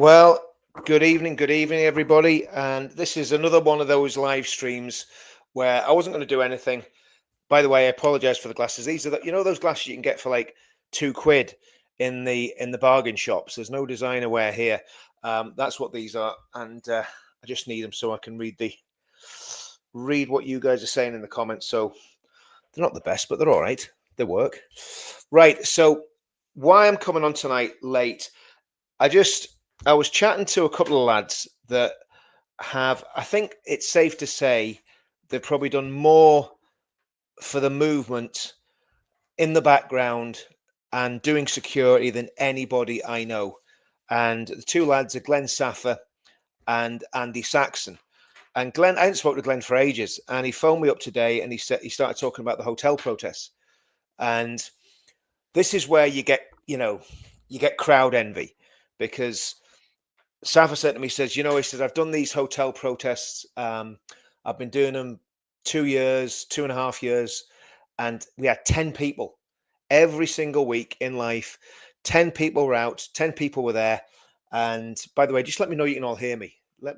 Well, good evening, everybody. And this is another one of those live streams where I wasn't going to do anything. By the way, I apologize for the glasses. These are those glasses you can get for like £2 in the bargain shops. There's no designer wear here. That's what these are, and I just need them so I can read what you guys are saying in the comments. So they're not the best, but they're all right. They work. Right. So why I'm coming on tonight late? I was chatting to a couple of lads that I think it's safe to say they've probably done more for the movement in the background and doing security than anybody I know. And the two lads are Glenn Saffer and Andy Saxon. And Glenn, I hadn't spoken to Glenn for ages, and he phoned me up today and he started talking about the hotel protests. And this is where you get crowd envy, because Safa said to me, he says, I've done these hotel protests. I've been doing them 2 years, 2.5 years, and we had 10 people every single week in life. 10 people were out, 10 people were there. And by the way, just let me know you can all hear me. There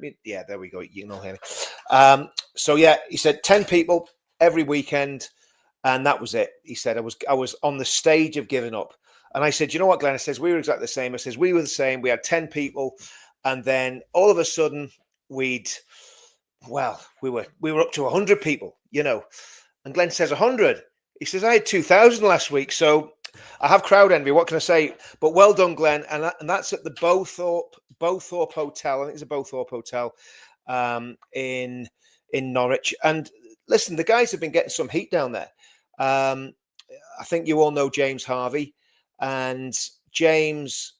we go. You can all hear me. He said 10 people every weekend, and that was it. He said, I was on the stage of giving up. And I said, you know what, Glenn? I says, we were exactly the same. I says, we were the same. We had 10 people. And then all of a sudden we were up to 100 people, and Glenn says 100. He says, I had 2,000 last week. So I have crowd envy. What can I say? But well done, Glenn. And that's at the Bowthorpe Hotel. I think it's a Bowthorpe Hotel in Norwich. And listen, the guys have been getting some heat down there. I think you all know James Harvey, and James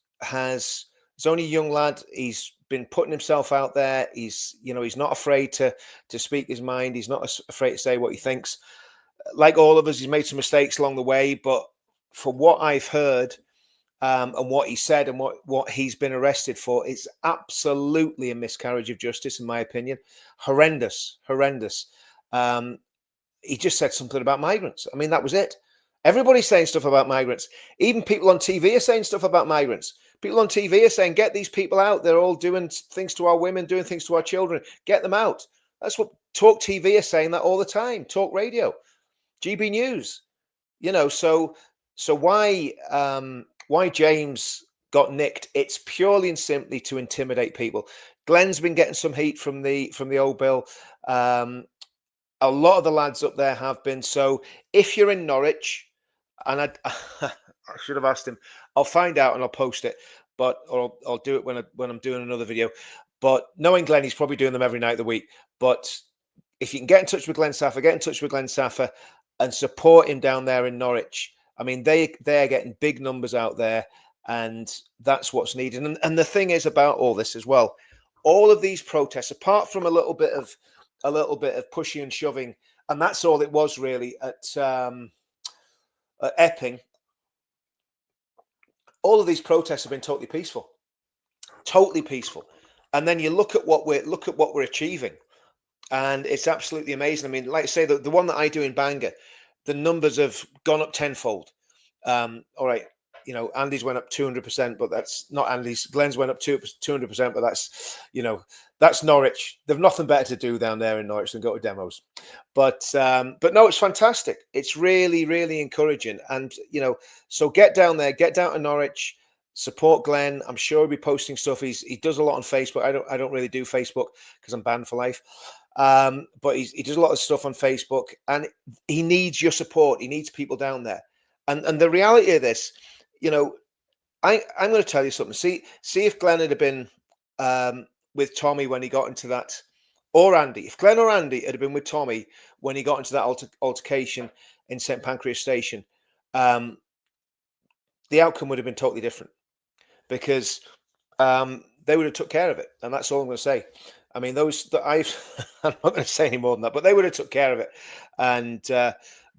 he's only a young lad. He's been putting himself out there. He's not afraid to speak his mind. He's not afraid to say what he thinks. Like all of us, he's made some mistakes along the way. But from what I've heard and what he said and what he's been arrested for, it's absolutely a miscarriage of justice, in my opinion. Horrendous. He just said something about migrants. I mean, that was it. Everybody's saying stuff about migrants. Even people on TV are saying stuff about migrants. People on TV are saying, get these people out. They're all doing things to our women, doing things to our children. Get them out. That's what Talk TV are saying that all the time. Talk Radio, GB News. So why James got nicked? It's purely and simply to intimidate people. Glenn's been getting some heat from the old bill. A lot of the lads up there have been. So if you're in Norwich, and I should have asked him. I'll find out and I'll post it, or I'll do it when I'm doing another video. But knowing Glenn, he's probably doing them every night of the week. But if you can get in touch with Glenn Saffer, and support him down there in Norwich. I mean, they're getting big numbers out there, and that's what's needed. And the thing is about all this as well, all of these protests, apart from a little bit of pushing and shoving, and that's all it was really at Epping. All of these protests have been totally peaceful. And then you look at what we're achieving, and it's absolutely amazing. I mean, like I say, the one that I do in Bangor, the numbers have gone up tenfold. All right, Andy's went up 200%, but that's not Andy's. Glenn's went up 200%, but that's Norwich. They've nothing better to do down there in Norwich than go to demos. But no, it's fantastic. It's really, really encouraging. And so get down there, get down to Norwich, support Glenn. I'm sure he'll be posting stuff. He does a lot on Facebook. I don't really do Facebook because I'm banned for life. But he does a lot of stuff on Facebook, and he needs your support. He needs people down there. And the reality of this, I'm going to tell you something. See if Glenn had been with Tommy when he got into that, or Andy. If Glenn or Andy had been with Tommy when he got into that altercation in St Pancras Station, the outcome would have been totally different, because they would have took care of it. And that's all I'm going to say. I mean, I'm not going to say any more than that, but they would have took care of it. And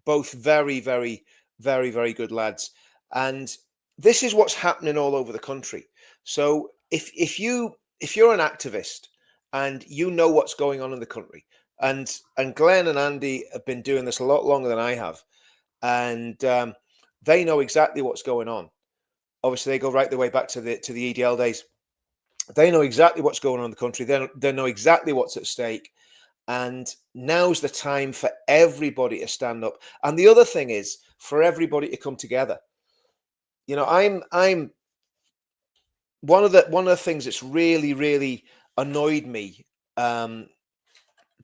both very, very, very, very good lads. And this is what's happening all over the country. So if you're an activist and you know what's going on in the country, and Glenn and Andy have been doing this a lot longer than I have, and they know exactly what's going on. Obviously, they go right the way back to the EDL days. They know exactly what's going on in the country. They know exactly what's at stake. And now's the time for everybody to stand up. And the other thing is for everybody to come together. You know, I'm one of the things that's really annoyed me um,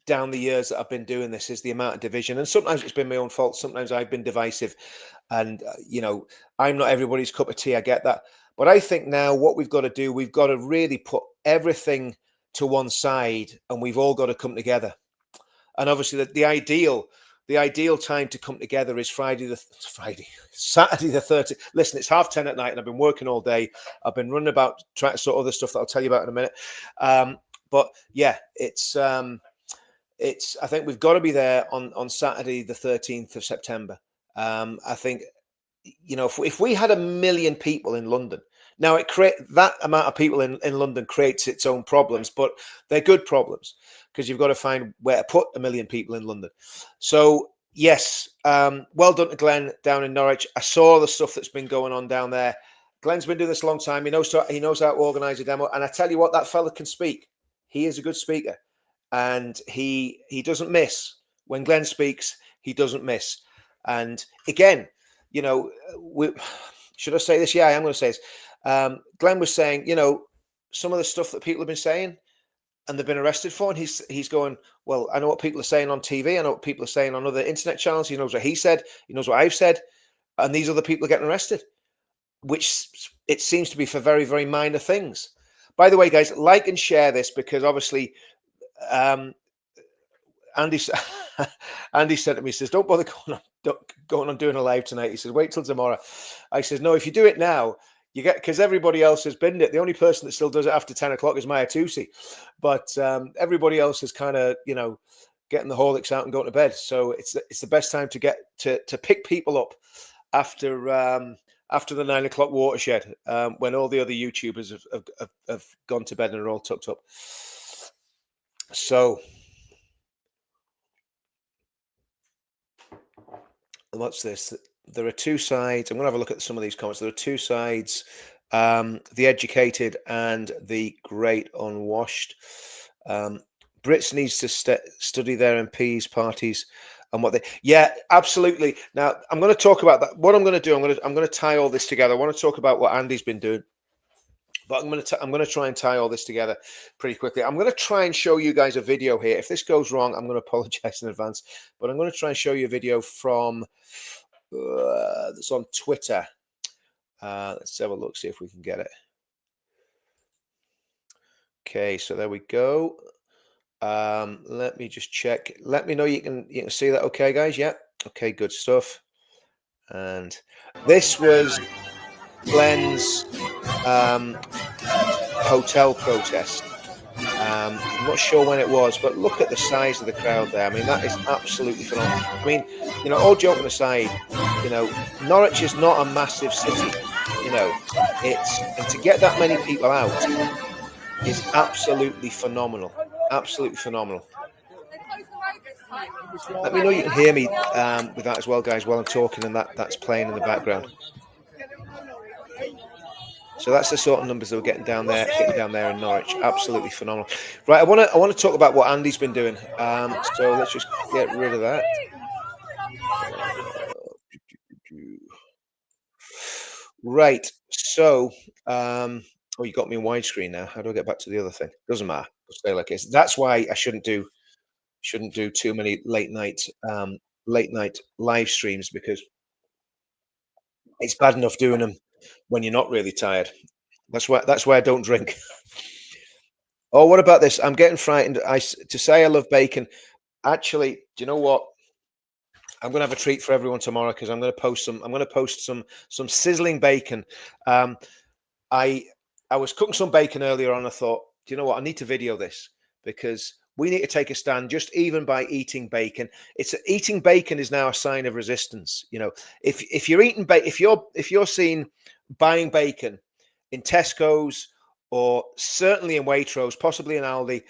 down the years that I've been doing this is the amount of division. And sometimes it's been my own fault. Sometimes I've been divisive, and I'm not everybody's cup of tea. I get that, but I think now what we've got to do, we've got to really put everything to one side, and we've all got to come together. And obviously, the ideal time to come together is Saturday the 30th. Listen, it's 10:30 at night, and I've been working all day. I've been running about trying to sort other stuff that I'll tell you about in a minute. But yeah, I think we've got to be there on Saturday the 13th of September. I think if we had 1 million people in London, now that amount of people in London creates its own problems, but they're good problems because you've got to find where to put 1 million people in London. So yes, well done to Glenn down in Norwich. I saw the stuff that's been going on down there. Glenn's been doing this a long time. He knows how to organise a demo. And I tell you what, that fella can speak. He is a good speaker, and he doesn't miss. When Glenn speaks, he doesn't miss. And again, should I say this? Yeah, I am going to say this. Glenn was saying, some of the stuff that people have been saying and they've been arrested for, and he's going, well, I know what people are saying on TV. I know what people are saying on other internet channels. He knows what he said. He knows what I've said. And these other people are getting arrested, which it seems to be for very, very minor things. By the way, guys, like and share this because obviously Andy said to me, he says, don't bother going on doing a live tonight. He says, wait till tomorrow. I says, no, if you do it now, you get, because everybody else has been it. The only person that still does it after 10 o'clock is Maya Tusi. But everybody else is kind of, getting the Horlicks out and going to bed. So it's the best time to get to pick people up after the 9 o'clock watershed, when all the other YouTubers have gone to bed and are all tucked up. So what's this? There are two sides. I'm going to have a look at some of these comments. There are two sides, the educated and the great unwashed. Brits needs to study their MPs, parties, and what they. Yeah, absolutely. Now I'm going to talk about that. What I'm going to do, I'm going to tie all this together. I want to talk about what Andy's been doing, but I'm going to try and tie all this together pretty quickly. I'm going to try and show you guys a video here. If this goes wrong, I'm going to apologize in advance, but I'm going to try and show you a video from that's on Twitter. Let's have a look, see if we can get it. Okay, so there we go. Let me just check. Let me know you can see that. Okay, guys. Yeah. Okay, good stuff. And this was Glenn's hotel protest. I'm not sure when it was, but look at the size of the crowd there. I mean, that is absolutely phenomenal. I mean, all joking aside, Norwich is not a massive city. And to get that many people out is absolutely phenomenal. Absolutely phenomenal. Let me know you can hear me with that as well, guys, while I'm talking, and that's playing in the background. So that's the sort of numbers that we're getting down there in Norwich. Absolutely phenomenal. Right, I want to talk about what Andy's been doing. So let's just get rid of that. Right. So, oh, you got me in widescreen now. How do I get back to the other thing? Doesn't matter. I'll stay like this. That's why I shouldn't do too many late night live streams, because it's bad enough doing them when you're not really tired. That's why I don't drink. Oh, what about this? I'm getting frightened. To say I love bacon. Actually, do you know what? I'm going to have a treat for everyone tomorrow, because I'm going to post some sizzling bacon. I was cooking some bacon earlier on. I thought, do you know what? I need to video this, because we need to take a stand, just even by eating bacon. Eating bacon is now a sign of resistance. If you're eating if you're seen buying bacon in Tesco's, or certainly in Waitrose, possibly in Aldi,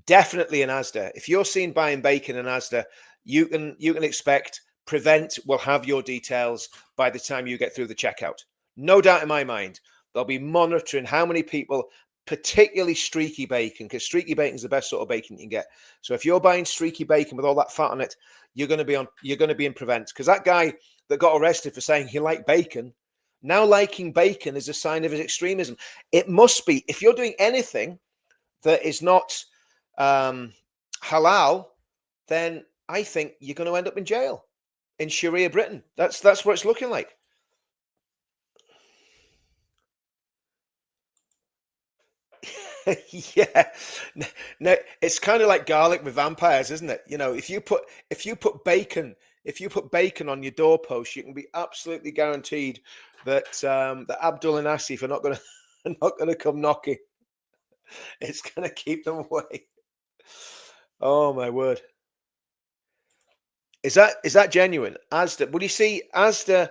definitely in Asda. If you're seen buying bacon in Asda, you can expect Prevent will have your details by the time you get through the checkout. No doubt in my mind. They'll be monitoring how many people particularly streaky bacon, because streaky bacon is the best sort of bacon you can get. So if you're buying streaky bacon with all that fat on it, you're going to be in prevent. Because that guy that got arrested for saying he liked bacon, now liking bacon is a sign of his extremism. It must be, if you're doing anything that is not halal, then I think you're going to end up in jail in Sharia Britain. That's what it's looking like. Yeah, no, it's kind of like garlic with vampires, isn't it? You know, if you put bacon on your doorpost, you can be absolutely guaranteed that that Abdul and Asif are not going to not going to come knocking. It's going to keep them away. Oh my word! Is that genuine? Asda. Well, you see, Asda,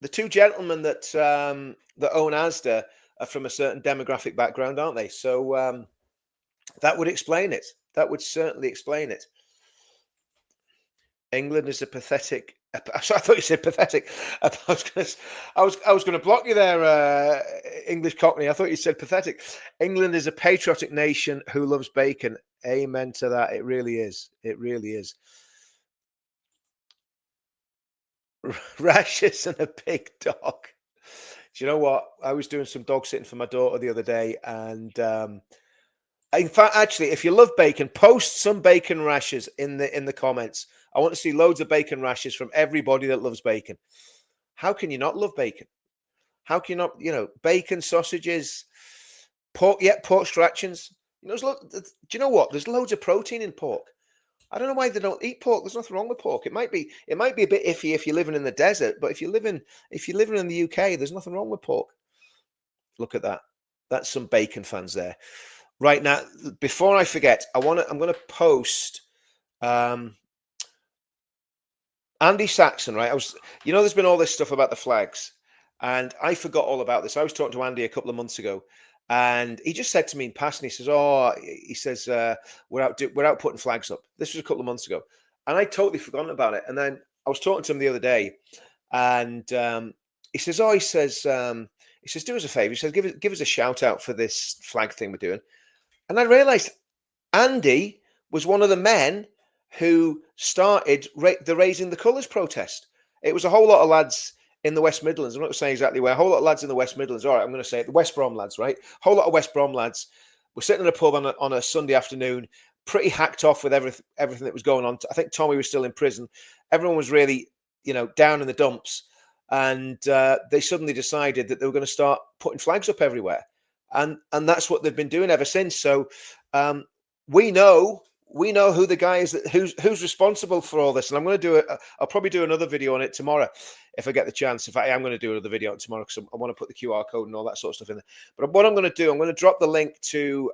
the two gentlemen that own Asda are from a certain demographic background, aren't they? So that would explain it. That would certainly explain it. England is a pathetic. I thought you said pathetic. I was going to block you there, English Cockney. I thought you said pathetic. England is a patriotic nation who loves bacon. Amen to that. It really is. It really is. Rashes and a big dog. Do you know what? I was doing some dog sitting for my daughter the other day, and in fact, actually, if you love bacon, post some bacon rashes in the comments. I want to see loads of bacon rashes from everybody that loves bacon. How can you not love bacon? How can you not? You know, bacon, sausages, pork. Yeah, pork scratchings. You know, do you know what? There's loads of protein in pork. I don't know why they don't eat pork. There's nothing wrong with pork. It might be a bit iffy if you're living in the desert, but if you're living in the UK, there's nothing wrong with pork. Look at that. That's some bacon fans there. Right now, before I forget, I'm going to post Andy Saxon. Right, there's been all this stuff about the flags, and I forgot all about this. I was talking to Andy a couple of months ago, and he just said to me in passing, he says, we're out putting flags up. This was a couple of months ago, and I totally forgotten about it. And then I was talking to him the other day, and he says, do us a favor. He says, give us a shout out for this flag thing we're doing. And I realized Andy was one of the men who started the Raising the Colours protest. It was a whole lot of lads in the West Midlands. I'm not saying exactly where. A whole lot of lads in the West Midlands. All right, I'm going to say it. The West Brom lads, right? A whole lot of West Brom lads were sitting in a pub on a Sunday afternoon, pretty hacked off with everything that was going on. I think Tommy was still in prison. Everyone was really, down in the dumps. And they suddenly decided that they were going to start putting flags up everywhere. And that's what they've been doing ever since. So we know who the guy is who's responsible for all this. And I'm going to do it. I'll probably do another video on it tomorrow if I get the chance. In fact, I'm going to do another video on it tomorrow because I want to put the QR code and all that sort of stuff in there. But what I'm going to do, I'm going to drop the link to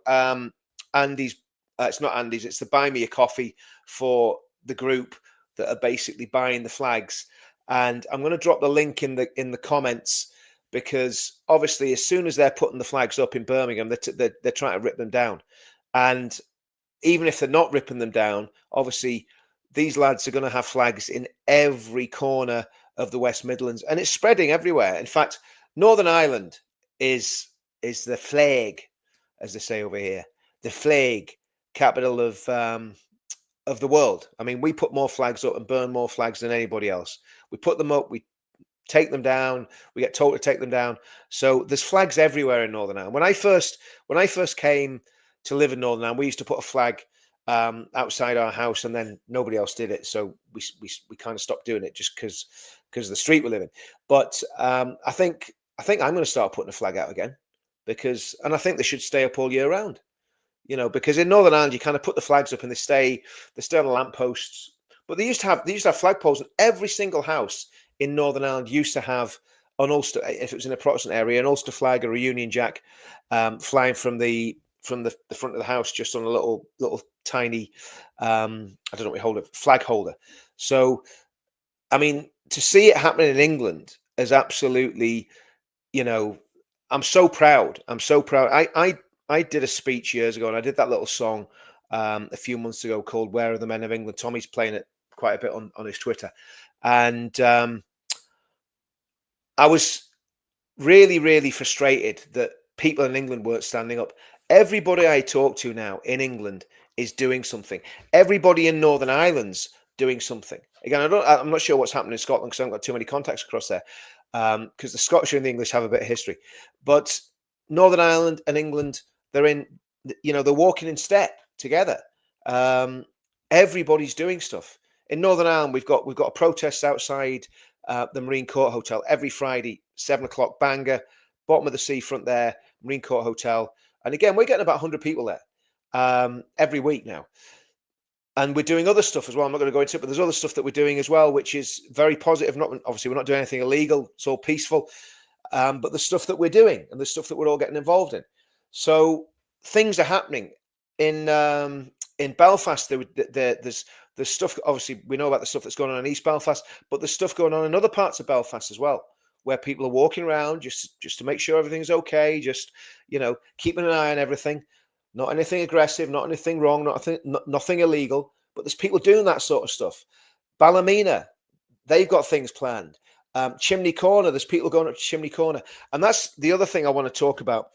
Andy's. It's not Andy's. It's the Buy Me a Coffee for the group that are basically buying the flags. And I'm going to drop the link in the comments, because obviously as soon as they're putting the flags up in Birmingham, they're trying to rip them down. And even if they're not ripping them down, obviously these lads are going to have flags in every corner of the West Midlands, and it's spreading everywhere. In fact, Northern Ireland is the flag, as they say over here, the flag capital of the world. I mean, we put more flags up and burn more flags than anybody else. We put them up, we take them down, we get told to take them down. So there's flags everywhere in Northern Ireland. When I first came to live in Northern Ireland, we used to put a flag outside our house, and then nobody else did it. So we kind of stopped doing it just because of the street we live in. But I think I'm going to start putting a flag out again, and I think they should stay up all year round. Because in Northern Ireland, you kind of put the flags up and they stay on the lampposts. But they used to have flagpoles, and every single house in Northern Ireland used to have an Ulster, if it was in a Protestant area, an Ulster flag or a Union Jack flying from the front of the house, just on a little tiny, I don't know what we hold it, flag holder. So, I mean, to see it happening in England is absolutely, I'm so proud. I'm so proud. I did a speech years ago, and I did that little song a few months ago called "Where Are the Men of England?" Tommy's playing it quite a bit on his Twitter, and I was really, really frustrated that people in England weren't standing up. Everybody I talk to now in England is doing something. Everybody in Northern Ireland's doing something. Again, I'm not sure what's happening in Scotland because I haven't got too many contacts across there. Because the Scottish and the English have a bit of history, but Northern Ireland and England, they're in, they're walking in step together. Everybody's doing stuff. In Northern Ireland, we've got a protest outside the Marine Court Hotel every Friday, 7 o'clock, banger, bottom of the seafront there, Marine Court Hotel. And again, we're getting about 100 people there every week now. And we're doing other stuff as well. I'm not going to go into it, but there's other stuff that we're doing as well, which is very positive. Not obviously, we're not doing anything illegal. It's all peaceful. But the stuff that we're doing and the stuff that we're all getting involved in. So things are happening in Belfast. There's stuff. Obviously, we know about the stuff that's going on in East Belfast, but there's stuff going on in other parts of Belfast as well, where people are walking around just to make sure everything's okay. Just keeping an eye on everything. Not anything aggressive, not anything wrong, nothing illegal. But there's people doing that sort of stuff. Ballymena, they've got things planned. Chimney Corner, there's people going up to Chimney Corner. And that's the other thing I want to talk about.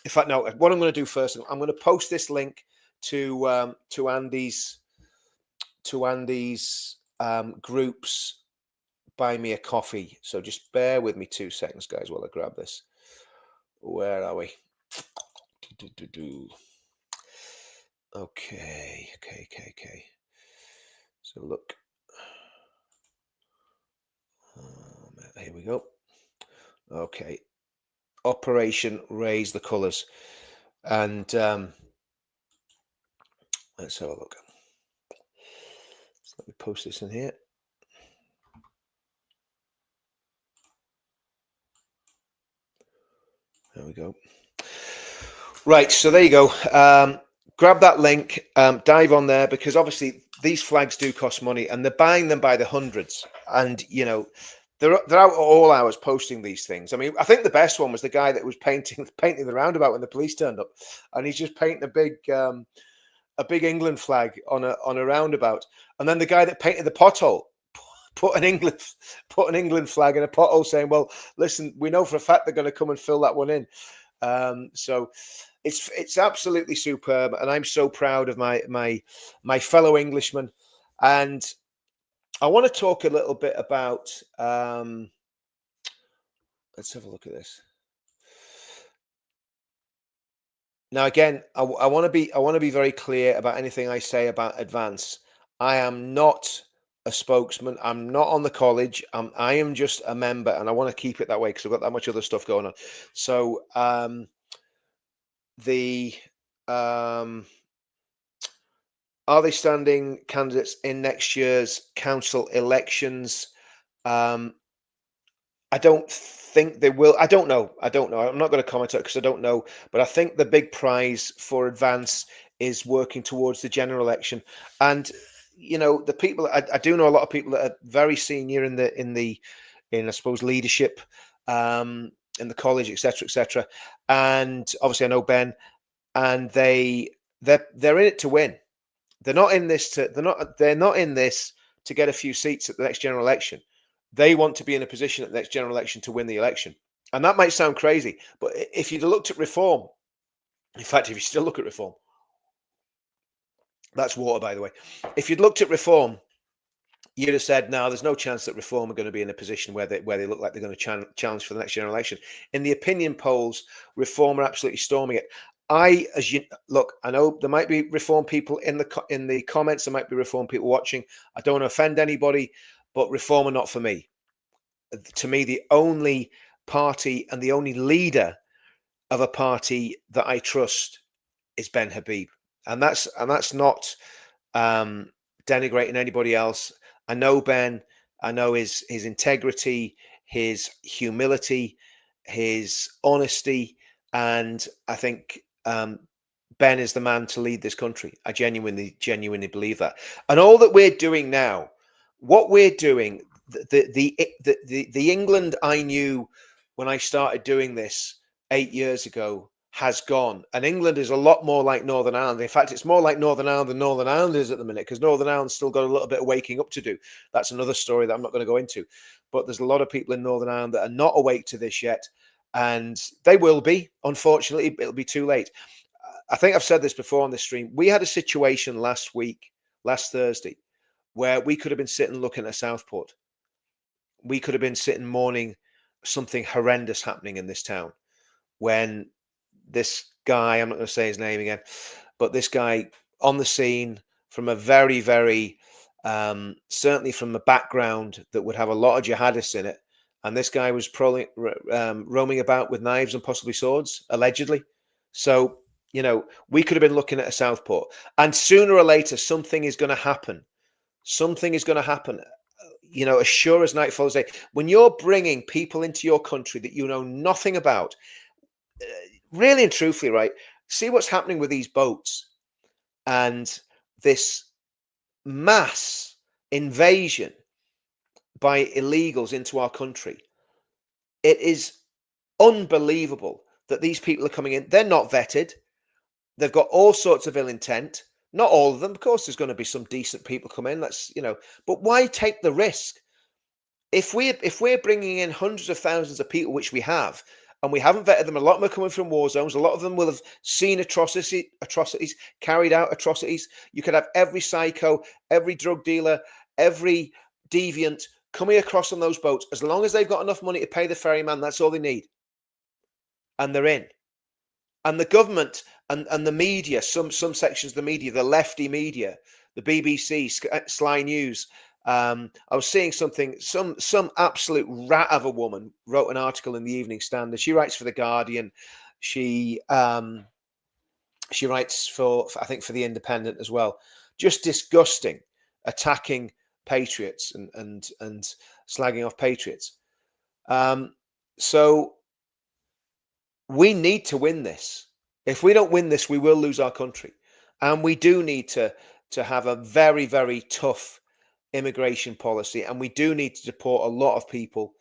In fact, no, what I'm going to do first, I'm going to post this link to Andy's groups Buy Me a Coffee. So just bear with me 2 seconds, guys, while I grab this. Where are we? Okay. So look. Here we go. Okay. Operation Raise the Colours. And let's have a look. So let me post this in here. There we go. Right, so there you go. Grab that link, dive on there, because obviously these flags do cost money, and they're buying them by the hundreds. And they're out at all hours posting these things. I mean, I think the best one was the guy that was painting the roundabout when the police turned up, and he's just painting a big England flag on a roundabout, and then the guy that painted the pothole put an England flag in a pothole, saying, "Well, listen, we know for a fact they're going to come and fill that one in." So it's absolutely superb, and I'm so proud of my fellow Englishmen. And I want to talk a little bit about. Let's have a look at this. Now, again, I want to be very clear about anything I say about Advance. I am not a spokesman. I'm not on the college. I am just a member, and I want to keep it that way because I've got that much other stuff going on. So are they standing candidates in next year's council elections? I don't think they will. I don't know. I'm not going to comment on it because I don't know. But I think the big prize for Advance is working towards the general election. And the people I do know a lot of people that are very senior in I suppose leadership, in the college, etc. And obviously I know Ben, and they're in it to win. They're not in this to get a few seats at the next general election. They want to be in a position at the next general election to win the election. And that might sound crazy, but if you'd looked at reform, in fact, if you still look at reform, that's water, by the way. If you'd looked at reform, you'd have said, no, there's no chance that reform are going to be in a position where they look like they're going to challenge for the next general election. In the opinion polls, reform are absolutely storming it. I know there might be reform people in the comments. There might be reform people watching. I don't want to offend anybody, but reform are not for me. To me, the only party and the only leader of a party that I trust is Ben Habib, and that's not denigrating anybody else. I know Ben. I know his integrity, his humility, his honesty, and I think Ben is the man to lead this country. I genuinely believe that. And all that we're doing now, what we're doing, the England I knew when I started doing this 8 years ago has gone. And England is a lot more like Northern Ireland. In fact, it's more like Northern Ireland than Northern Ireland is at the minute, because Northern Ireland's still got a little bit of waking up to do. That's another story that I'm not going to go into. But there's a lot of people in Northern Ireland that are not awake to this yet. And they will be. Unfortunately, it'll be too late. I think I've said this before on this stream. We had a situation last Thursday, where we could have been sitting looking at Southport. We could have been sitting mourning something horrendous happening in this town when this guy, I'm not going to say his name again, but this guy on the scene from a very, very, certainly from a background that would have a lot of jihadists in it. And this guy was probably roaming about with knives and possibly swords, allegedly. So, we could have been looking at a Southport. And sooner or later, something is going to happen. Something is going to happen. As sure as night follows day. When you're bringing people into your country that you know nothing about, really and truthfully, right? See what's happening with these boats and this mass invasion by illegals into our country. It is unbelievable that these people are coming in. They're not vetted. They've got all sorts of ill intent. Not all of them. Of course, there's going to be some decent people come in. But why take the risk? If we're bringing in hundreds of thousands of people, which we have, and we haven't vetted them, a lot of them are coming from war zones. A lot of them will have seen atrocities, carried out atrocities. You could have every psycho, every drug dealer, every deviant coming across on those boats. As long as they've got enough money to pay the ferryman, that's all they need. And they're in. And the government and the media, some sections of the media, the lefty media, the BBC, Sly News. I was seeing something, some absolute rat of a woman wrote an article in the Evening Standard. She writes for The Guardian. She writes for I think for The Independent as well. Just disgusting, attacking patriots and slagging off patriots. So we need to win this. If we don't win this, we will lose our country. And we do need to have a very, very tough immigration policy. And we do need to deport a lot of people.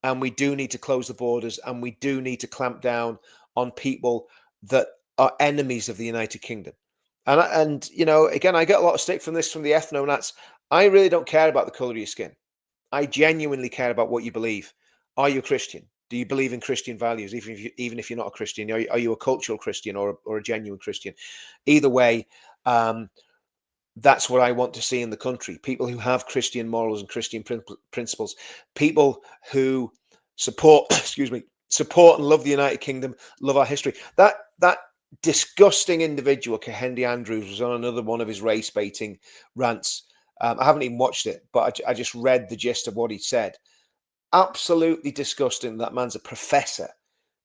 And we do need to close the borders. And we do need to clamp down on people that are enemies of the United Kingdom. And again, I get a lot of stick from the ethno-nats. I really don't care about the color of your skin. I genuinely care about what you believe. Are you a Christian? Do you believe in Christian values, even if you're not a Christian? Are you a cultural Christian or a genuine Christian? Either way, that's what I want to see in the country. People who have Christian morals and Christian principles. People who support and love the United Kingdom, love our history. That disgusting individual, Kehendi Andrews, was on another one of his race baiting rants. I haven't even watched it, but I just read the gist of what he said. Absolutely disgusting. That man's a professor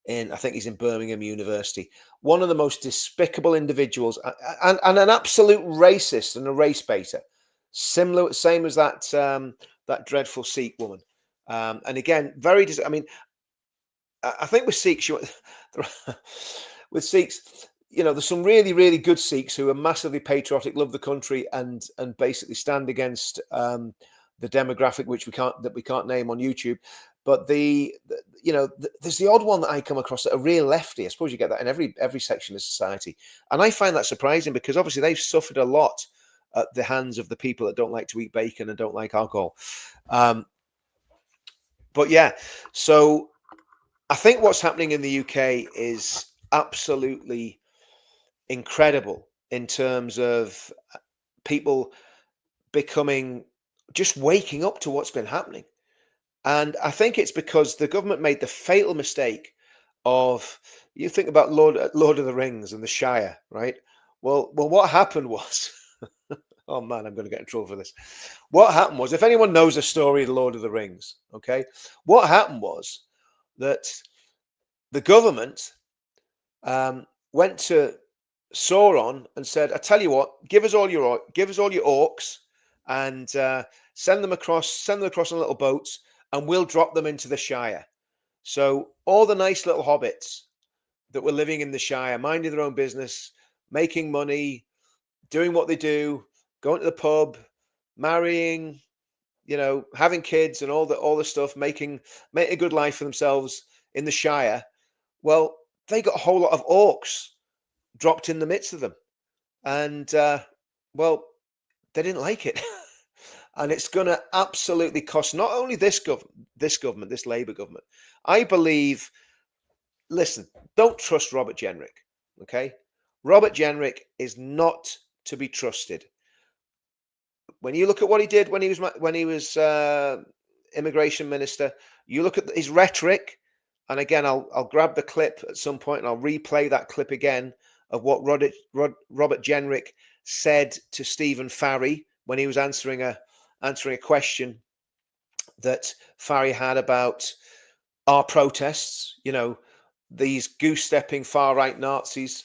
I think he's in Birmingham University. One of the most despicable individuals and an absolute racist and a race baiter. Same as that dreadful Sikh woman. And again, I think with Sikhs, there's some really, really good Sikhs who are massively patriotic, love the country, and basically stand against the demographic which we can't name on YouTube. But there's the odd one that I come across that are real lefty. I suppose you get that in every section of society, and I find that surprising because obviously they've suffered a lot at the hands of the people that don't like to eat bacon and don't like alcohol. But yeah, so I think what's happening in the UK is absolutely incredible in terms of people just waking up to what's been happening. And I think it's because the government made the fatal mistake of, you think about Lord of the Rings and the Shire, right? Well, what happened was, oh man, I'm going to get in trouble for this. What happened was, if anyone knows the story of the Lord of the Rings, okay, what happened was that the government went to Sauron and said, "I tell you what, give us all your orcs and send them across on little boats, and we'll drop them into the Shire." So all the nice little hobbits that were living in the Shire, minding their own business, making money, doing what they do, going to the pub, marrying, having kids and all the stuff, making a good life for themselves in the Shire. Well, they got a whole lot of orcs dropped in the midst of them. And, they didn't like it. And it's going to absolutely cost not only this Labour government. I believe, listen, don't trust Robert Jenrick, okay? Robert Jenrick is not to be trusted. When you look at what he did when he was immigration minister, you look at his rhetoric, and again, I'll grab the clip at some point and I'll replay that clip again of what Robert Jenrick said to Stephen Farry when he was answering a question that Farry had about our protests. You know, these goose-stepping far-right Nazis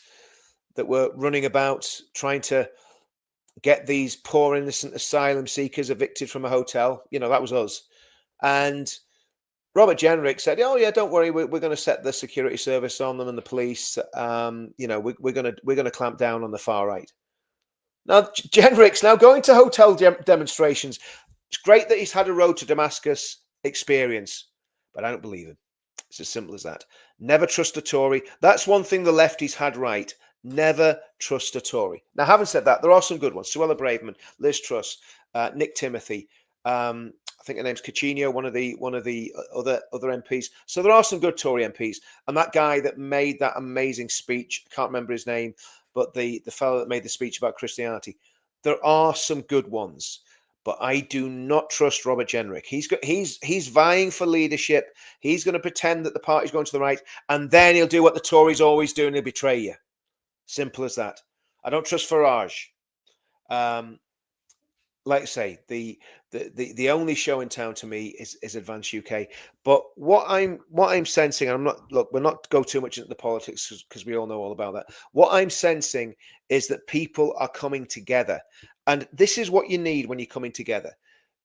that were running about trying to get these poor innocent asylum seekers evicted from a hotel. You know, that was us. And Robert Jenrick said, "Oh yeah, don't worry, we're going to set the security service on them and the police. You know, we're going to clamp down on the far right." Now Jenrick's now going to hotel demonstrations. It's great that he's had a road to Damascus experience, but I don't believe him. It's as simple as that. Never trust a Tory. That's one thing the lefties had right. Never trust a Tory. Now, having said that, there are some good ones. Suella Braverman, Liz Truss, Nick Timothy. I think her name's Caccino, one of the other MPs. So there are some good Tory MPs. And that guy that made that amazing speech, I can't remember his name, but the fellow that made the speech about Christianity. There are some good ones. But I do not trust Robert Jenrick. He's vying for leadership. He's going to pretend that the party's going to the right, and then he'll do what the Tories always do, and he'll betray you. Simple as that. I don't trust Farage. Like I say, the only show in town to me is Advance UK. But what I'm sensing, and we're not go too much into the politics because we all know all about that. What I'm sensing is that people are coming together, and this is what you need when you're coming together.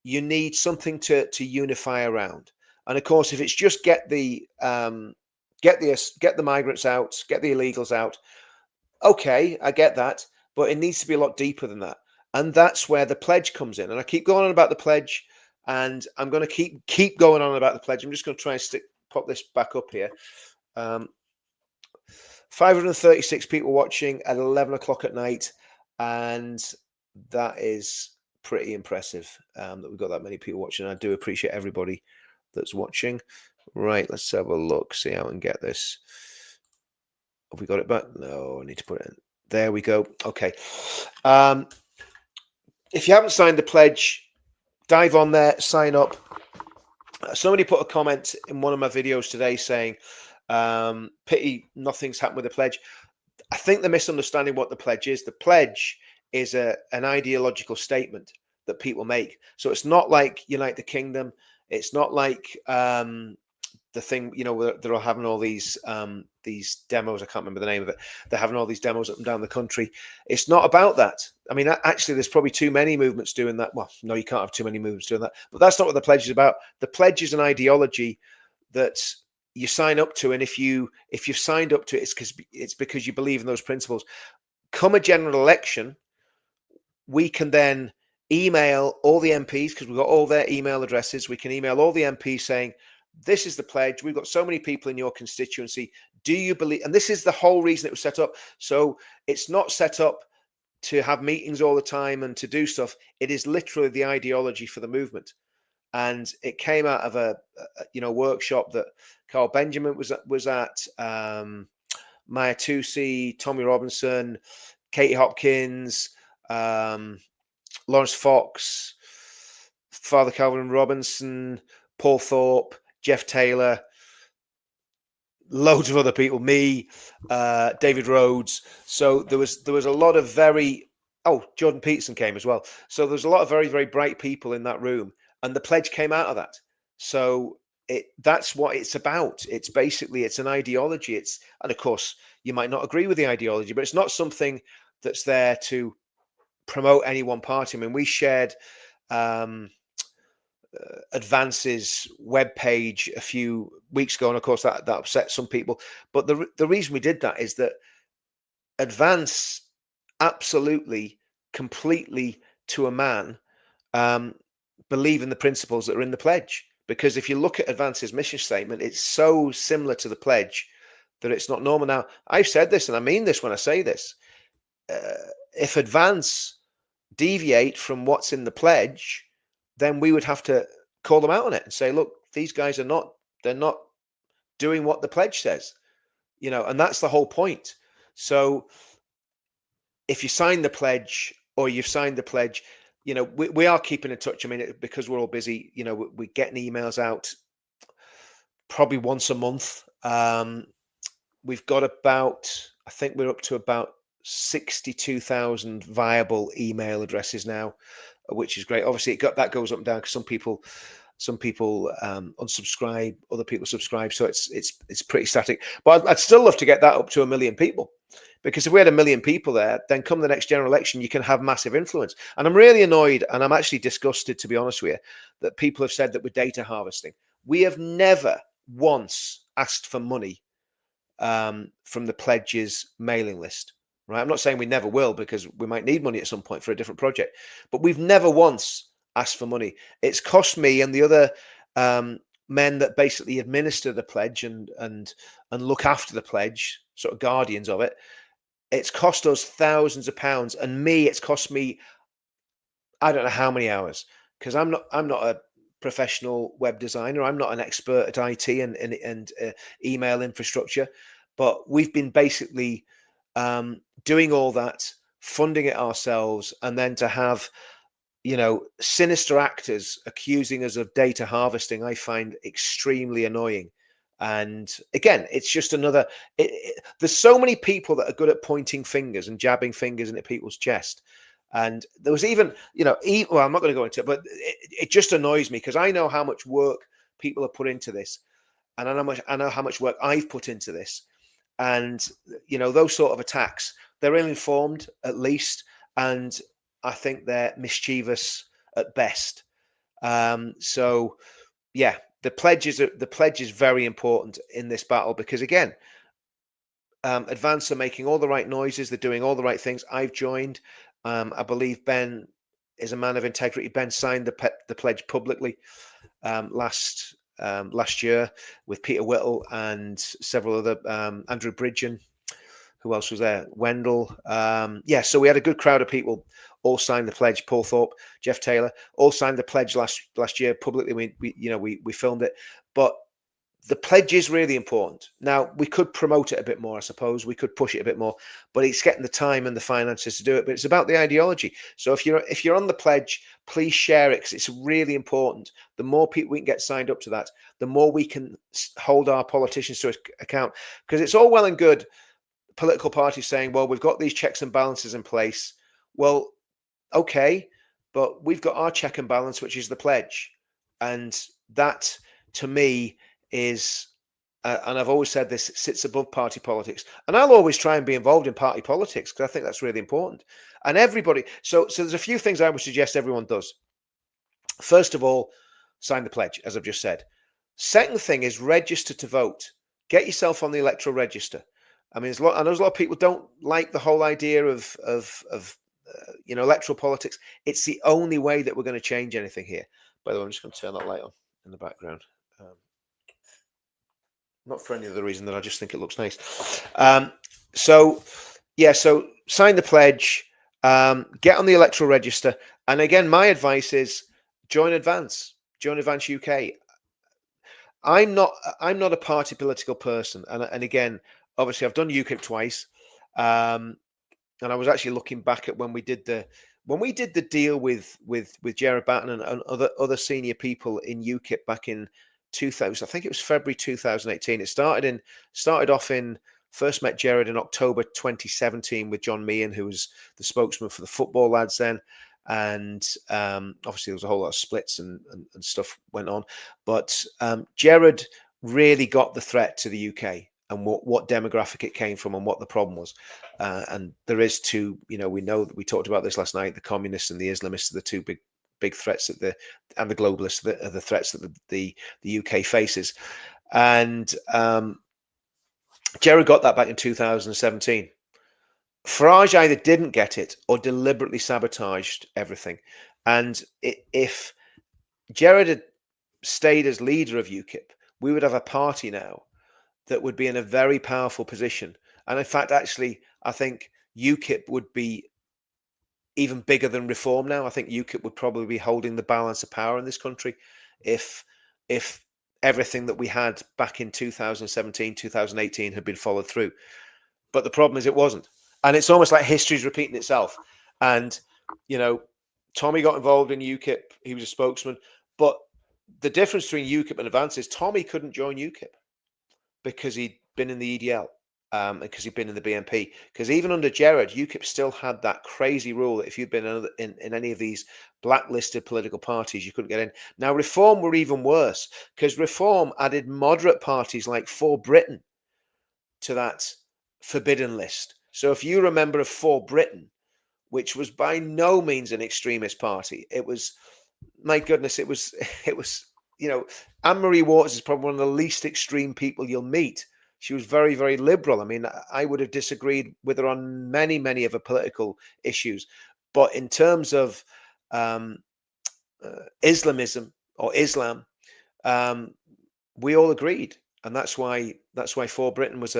You need something to unify around, and of course, if it's just get the migrants out, get the illegals out. Okay, I get that, but it needs to be a lot deeper than that. And that's where the pledge comes in. And I keep going on about the pledge, and I'm going to keep going on about the pledge. I'm just going to try and pop this back up here. 536 people watching at 11 o'clock at night, and that is pretty impressive that we've got that many people watching. I do appreciate everybody that's watching. Right, let's have a look, see how I can get this. Have we got it back? No, I need to put it in. There we go. Okay. If you haven't signed the pledge, dive on there, sign up. Somebody put a comment in one of my videos today saying, pity nothing's happened with the pledge. I think they're misunderstanding what the pledge is. The pledge is an ideological statement that people make. So it's not like Unite the Kingdom. It's not like the thing, where they're all having all these demos. I can't remember the name of it. They're having all these demos up and down the country. It's not about that. I mean, actually, there's probably too many movements doing that. Well, no, you can't have too many movements doing that. But that's not what the pledge is about. The pledge is an ideology that you sign up to, and if you've signed up to it, it's because you believe in those principles. Come a general election, we can then email all the MPs, because we've got all their email addresses. We can email all the MPs saying, this is the pledge. We've got so many people in your constituency. Do you believe? And this is the whole reason it was set up. So it's not set up to have meetings all the time and to do stuff. It is literally the ideology for the movement. And it came out of a workshop that Carl Benjamin was at, Maya Tusi, Tommy Robinson, Katie Hopkins, Lawrence Fox, Father Calvin Robinson, Paul Thorpe, Jeff Taylor, loads of other people, me, David Rhodes. So there was a lot of Jordan Peterson came as well. So there's a lot of very, very bright people in that room, and the pledge came out of that. So that's what it's about. It's basically, it's an ideology. And of course, you might not agree with the ideology, but it's not something that's there to promote any one party. I mean, we shared Advance's webpage a few weeks ago, and of course that upset some people. But the reason we did that is that Advance absolutely, completely, to a man, believe in the principles that are in the pledge. Because if you look at Advance's mission statement, it's so similar to the pledge that it's not normal. Now, I've said this, and I mean this when I say this. If Advance deviate from what's in the pledge, then we would have to call them out on it and say, look, these guys they're not doing what the pledge says, and that's the whole point. So if you sign the pledge or you've signed the pledge, we are keeping in touch. I mean, because we're all busy, we're getting emails out probably once a month. We've got I think we're up to about 62,000 viable email addresses now, which is great. Obviously, that goes up and down because some people unsubscribe, other people subscribe, so it's pretty static. But I'd still love to get that up to 1 million people, because if we had 1 million people there, then come the next general election, you can have massive influence. And I'm really annoyed, and I'm actually disgusted, to be honest with you, that people have said that we're data harvesting. We have never once asked for money from the pledges mailing list. Right? I'm not saying we never will, because we might need money at some point for a different project, but we've never once asked for money. It's cost me and the other men that basically administer the pledge and look after the pledge, sort of guardians of it. It's cost us thousands of pounds, and it's cost me I don't know how many hours, because I'm not a professional web designer. I'm not an expert at IT and email infrastructure, but we've been basically doing all that, funding it ourselves, and then to have sinister actors accusing us of data harvesting, I find extremely annoying. And again, it's just another. There's so many people that are good at pointing fingers and jabbing fingers into people's chest. And there was even, well, I'm not going to go into it, but it just annoys me, because I know how much work people have put into this, and I know how much work I've put into this. And those sort of attacks, they're ill-informed at least, and I think they're mischievous at best. So yeah, the pledge is very important in this battle, because again, Advance are making all the right noises, they're doing all the right things. I've joined. I believe Ben is a man of integrity. Ben signed the pledge publicly last year with Peter Whittle and several other, Andrew Bridgen. Who else was there? Wendell. So we had a good crowd of people all signed the pledge. Paul Thorpe, Jeff Taylor, all signed the pledge last year publicly. We filmed it, but the pledge is really important. Now, we could promote it a bit more, I suppose. We could push it a bit more, but it's getting the time and the finances to do it. But it's about the ideology. So if you're on the pledge, please share it, because it's really important. The more people we can get signed up to that, the more we can hold our politicians to account. Because it's all well and good political parties saying, well, we've got these checks and balances in place. Well, okay, but we've got our check and balance, which is the pledge. And that, to me, is, and I've always said this, sits above party politics. And I'll always try and be involved in party politics, because I think that's really important. And everybody, so there's a few things I would suggest everyone does. First of all, sign the pledge, as I've just said. Second thing is register to vote. Get yourself on the electoral register. I mean, I know a lot of people don't like the whole idea of electoral politics. It's the only way that we're going to change anything here. By the way, I'm just going to turn that light on in the background. Not for any other reason than I just think it looks nice. So sign the pledge, get on the electoral register. And again, my advice is join Advance UK. I'm not a party political person. And again, obviously I've done UKIP twice. And I was actually looking back at when we did the deal with Gerard Batten and other senior people in UKIP back in 2000. I think it was February 2018. It started off in, first met Gerard in October 2017 with John Meehan, who was the spokesman for the football lads then. And obviously there was a whole lot of splits and stuff went on. But Gerard really got the threat to the UK and what demographic it came from and what the problem was. And there is two, we know that we talked about this last night, the communists and the Islamists are the two big threats and the globalists are the threats that the UK faces. And Gerard got that back in 2017. Farage either didn't get it or deliberately sabotaged everything. And if Gerard had stayed as leader of UKIP, we would have a party now that would be in a very powerful position. And in fact, actually, I think UKIP would be even bigger than Reform now. I think UKIP would probably be holding the balance of power in this country if everything that we had back in 2017, 2018 had been followed through. But the problem is it wasn't. And it's almost like history's repeating itself. And, you know, Tommy got involved in UKIP. He was a spokesman. But the difference between UKIP and Advance is Tommy couldn't join UKIP because he'd been in the EDL, and because he'd been in the BNP. Because even under Gerard, UKIP still had that crazy rule that if you'd been in any of these blacklisted political parties, you couldn't get in. Now, Reform were even worse because Reform added moderate parties like For Britain to that forbidden list. So if you remember of For Britain, which was by no means an extremist party, it was, my goodness, it was, you know, Anne-Marie Waters is probably one of the least extreme people you'll meet. She was very, very liberal. I mean, I would have disagreed with her on many, many of her political issues. But in terms of Islamism or Islam, we all agreed. And that's why For Britain was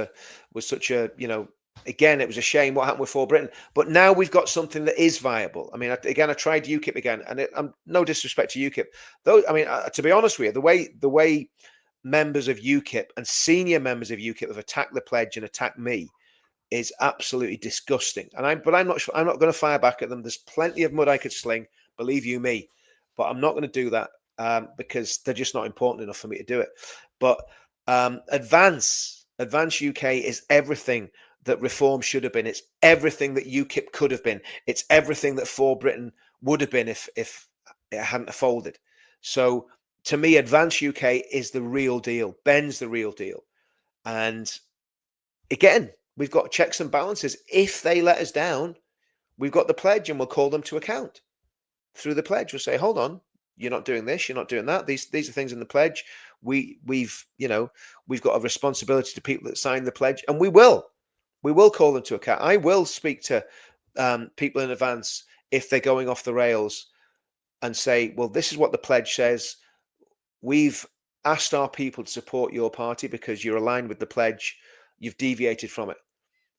such a, you know, again, it was a shame what happened with For Britain. But now we've got something that is viable. I mean, I tried UKIP again, and I'm no disrespect to UKIP. Though, I mean, to be honest with you, the way members of UKIP and senior members of UKIP have attacked the pledge and attacked me is absolutely disgusting. But I'm not going to fire back at them. There's plenty of mud I could sling, believe you me. But I'm not going to do that because they're just not important enough for me to do it. But Advance UK is everything that Reform should have been. It's everything that UKIP could have been. It's everything that For Britain would have been if it hadn't folded. So to me, Advance UK is the real deal. Ben's the real deal. And again, we've got checks and balances. If they let us down, we've got the pledge and we'll call them to account through the pledge. We'll say, hold on, you're not doing this, you're not doing that. These are things in the pledge. We've got a responsibility to people that sign the pledge, and we will call them to account. I will speak to people in advance if they're going off the rails and say, well, this is what the pledge says. We've asked our people to support your party because you're aligned with the pledge. You've deviated from it.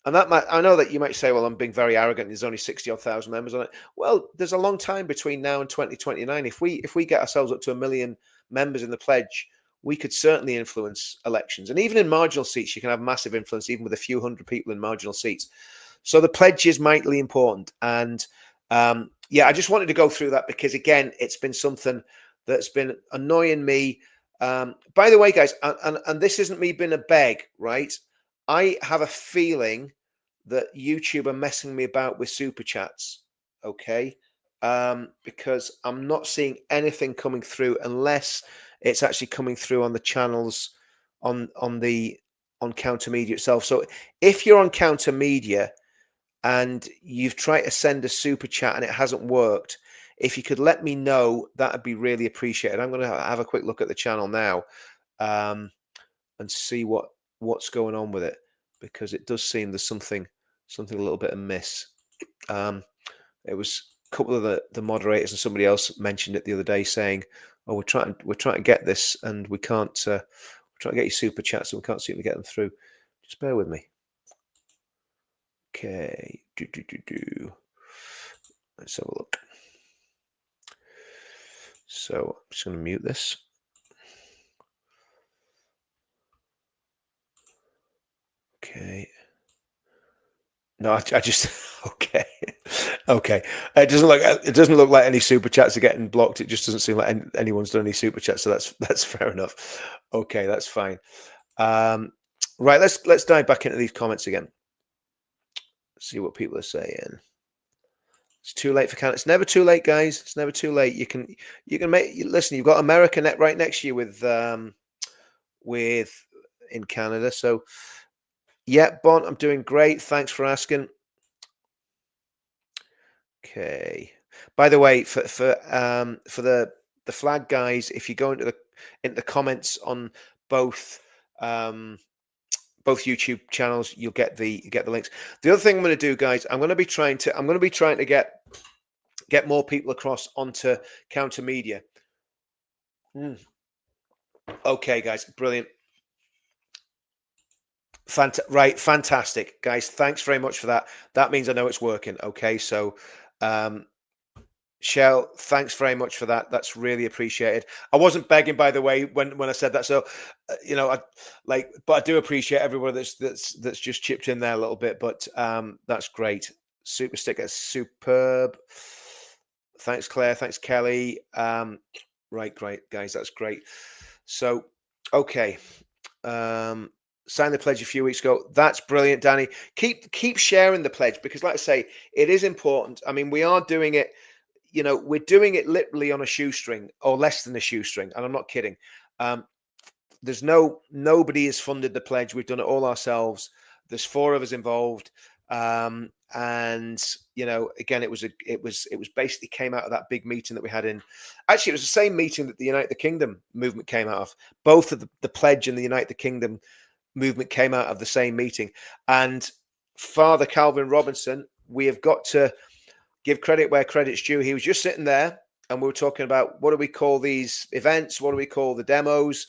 And I know that you might say, well, I'm being very arrogant. There's only 60,000 members on it. Well, there's a long time between now and 2029. If we get ourselves up to 1 million members in the pledge, we could certainly influence elections. And even in marginal seats, you can have massive influence, even with a few hundred people in marginal seats. So the pledge is mightily important. And I just wanted to go through that because, again, it's been something that's been annoying me. By the way, guys, and this isn't me being a beg, right? I have a feeling that YouTube are messing me about with super chats, okay? Because I'm not seeing anything coming through unless it's actually coming through on the channels on Counter Media itself. So if you're on Counter Media and you've tried to send a super chat and it hasn't worked, if you could let me know, that'd be really appreciated. I'm going to have a quick look at the channel now and see what's going on with it, because it does seem there's something a little bit amiss. It was a couple of the moderators and somebody else mentioned it the other day saying, oh, we're trying to get this and we can't we're trying to get you super chats and we can't seem to get them through. Just bear with me. Okay. Let's have a look. So I'm just going to mute this. Okay. No, I just okay. It doesn't look like any super chats are getting blocked. It just doesn't seem like anyone's done any super chats. So that's fair enough. Okay, that's fine. Right, let's dive back into these comments again. See what people are saying. It's too late for Canada. It's never too late, guys. It's never too late. You can listen. You've got America right next to you with in Canada. So yeah, Bon, I'm doing great. Thanks for asking. Okay. By the way, for the flag guys, if you go into the comments on both YouTube channels, you'll get the links. The other thing I'm going to do, guys, I'm going to be trying to get more people across onto Counter Media. Okay, guys, brilliant. Fantastic, guys. Thanks very much for that. That means I know it's working. Okay, so Shell, thanks very much for that. That's really appreciated. I wasn't begging, by the way, when I said that. So but I do appreciate everyone that's just chipped in there a little bit. But that's great. Super sticker, superb. Thanks, Claire. Thanks, Kelly. Right, great, guys. That's great. So, okay. Signed the pledge a few weeks ago. That's brilliant, Danny. Keep sharing the pledge, because, like I say, it is important. I mean, we are doing it. We're doing it literally on a shoestring, or less than a shoestring, and I'm not kidding. There's nobody has funded the pledge. We've done it all ourselves. There's 4 of us involved. And again, it was basically came out of that big meeting that we had actually, it was the same meeting that the Unite the Kingdom movement came out of. Both of the pledge and the Unite the Kingdom movement came out of the same meeting. And Father Calvin Robinson, we have got to give credit where credit's due. He was just sitting there, and we were talking about, what do we call these events? What do we call the demos?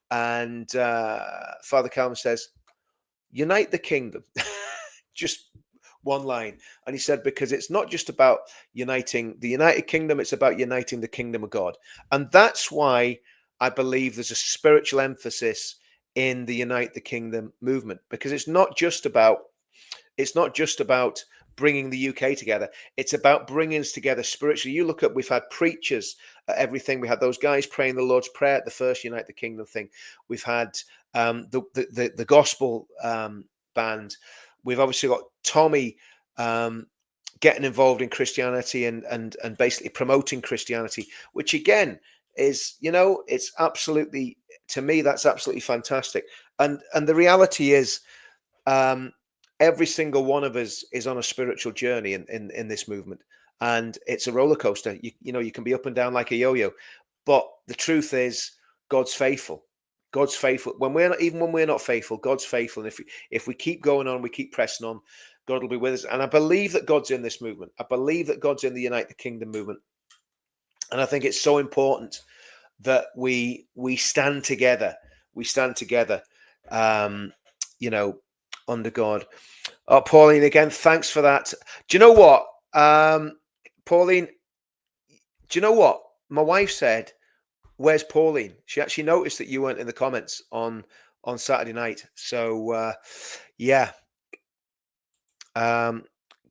And Father Calvin says, Unite the Kingdom. Just one line. And he said, because it's not just about uniting the United Kingdom, it's about uniting the kingdom of God. And that's why I believe there's a spiritual emphasis in the Unite the Kingdom movement, because it's not just about bringing the UK together. It's about bringing us together spiritually. You look at, we've had preachers at everything. We had those guys praying the Lord's Prayer at the first Unite the Kingdom thing. We've had the gospel band. We've obviously got Tommy getting involved in Christianity and basically promoting Christianity, which again is, it's absolutely, to me, that's absolutely fantastic. And the reality is, every single one of us is on a spiritual journey in this movement, and it's a roller coaster. You can be up and down like a yo-yo, but the truth is, God's faithful. God's faithful. When we're not faithful, God's faithful. And if we keep going on, we keep pressing on, God will be with us. And I believe that God's in this movement. I believe that God's in the Unite the Kingdom movement. And I think it's so important that we stand together. We stand together, under God. Oh, Pauline, again, thanks for that. Do you know what, Pauline? Do you know what my wife said? Where's Pauline? She actually noticed that you weren't in the comments on Saturday night. So yeah.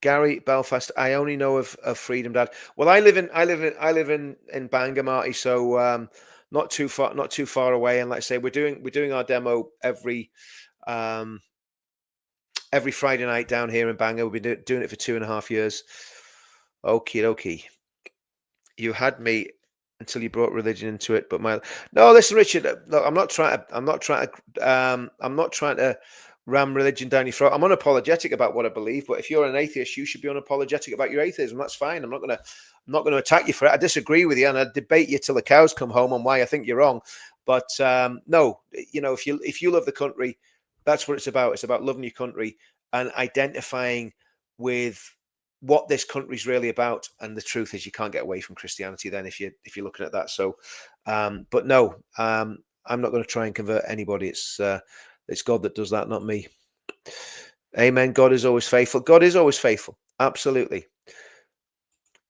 Gary Belfast. I only know of Freedom Dad. Well, I live in Bangor, Marty. So not too far away. And like I say, we're doing our demo every Friday night down here in Bangor. We've been doing it for 2.5 years. Okie dokie. You had me until you brought religion into it, but no, listen, Richard. Look, I'm not trying to ram religion down your throat. I'm unapologetic about what I believe, but if you're an atheist, you should be unapologetic about your atheism. That's fine. I'm not going to attack you for it. I disagree with you, and I debate you till the cows come home on why I think you're wrong. But no, if you love the country, that's what it's about. It's about loving your country and identifying with what this country's really about. And the truth is, you can't get away from Christianity then if you're looking at that. So, but no, I'm not going to try and convert anybody. It's God that does that, not me. Amen. God is always faithful. God is always faithful. Absolutely.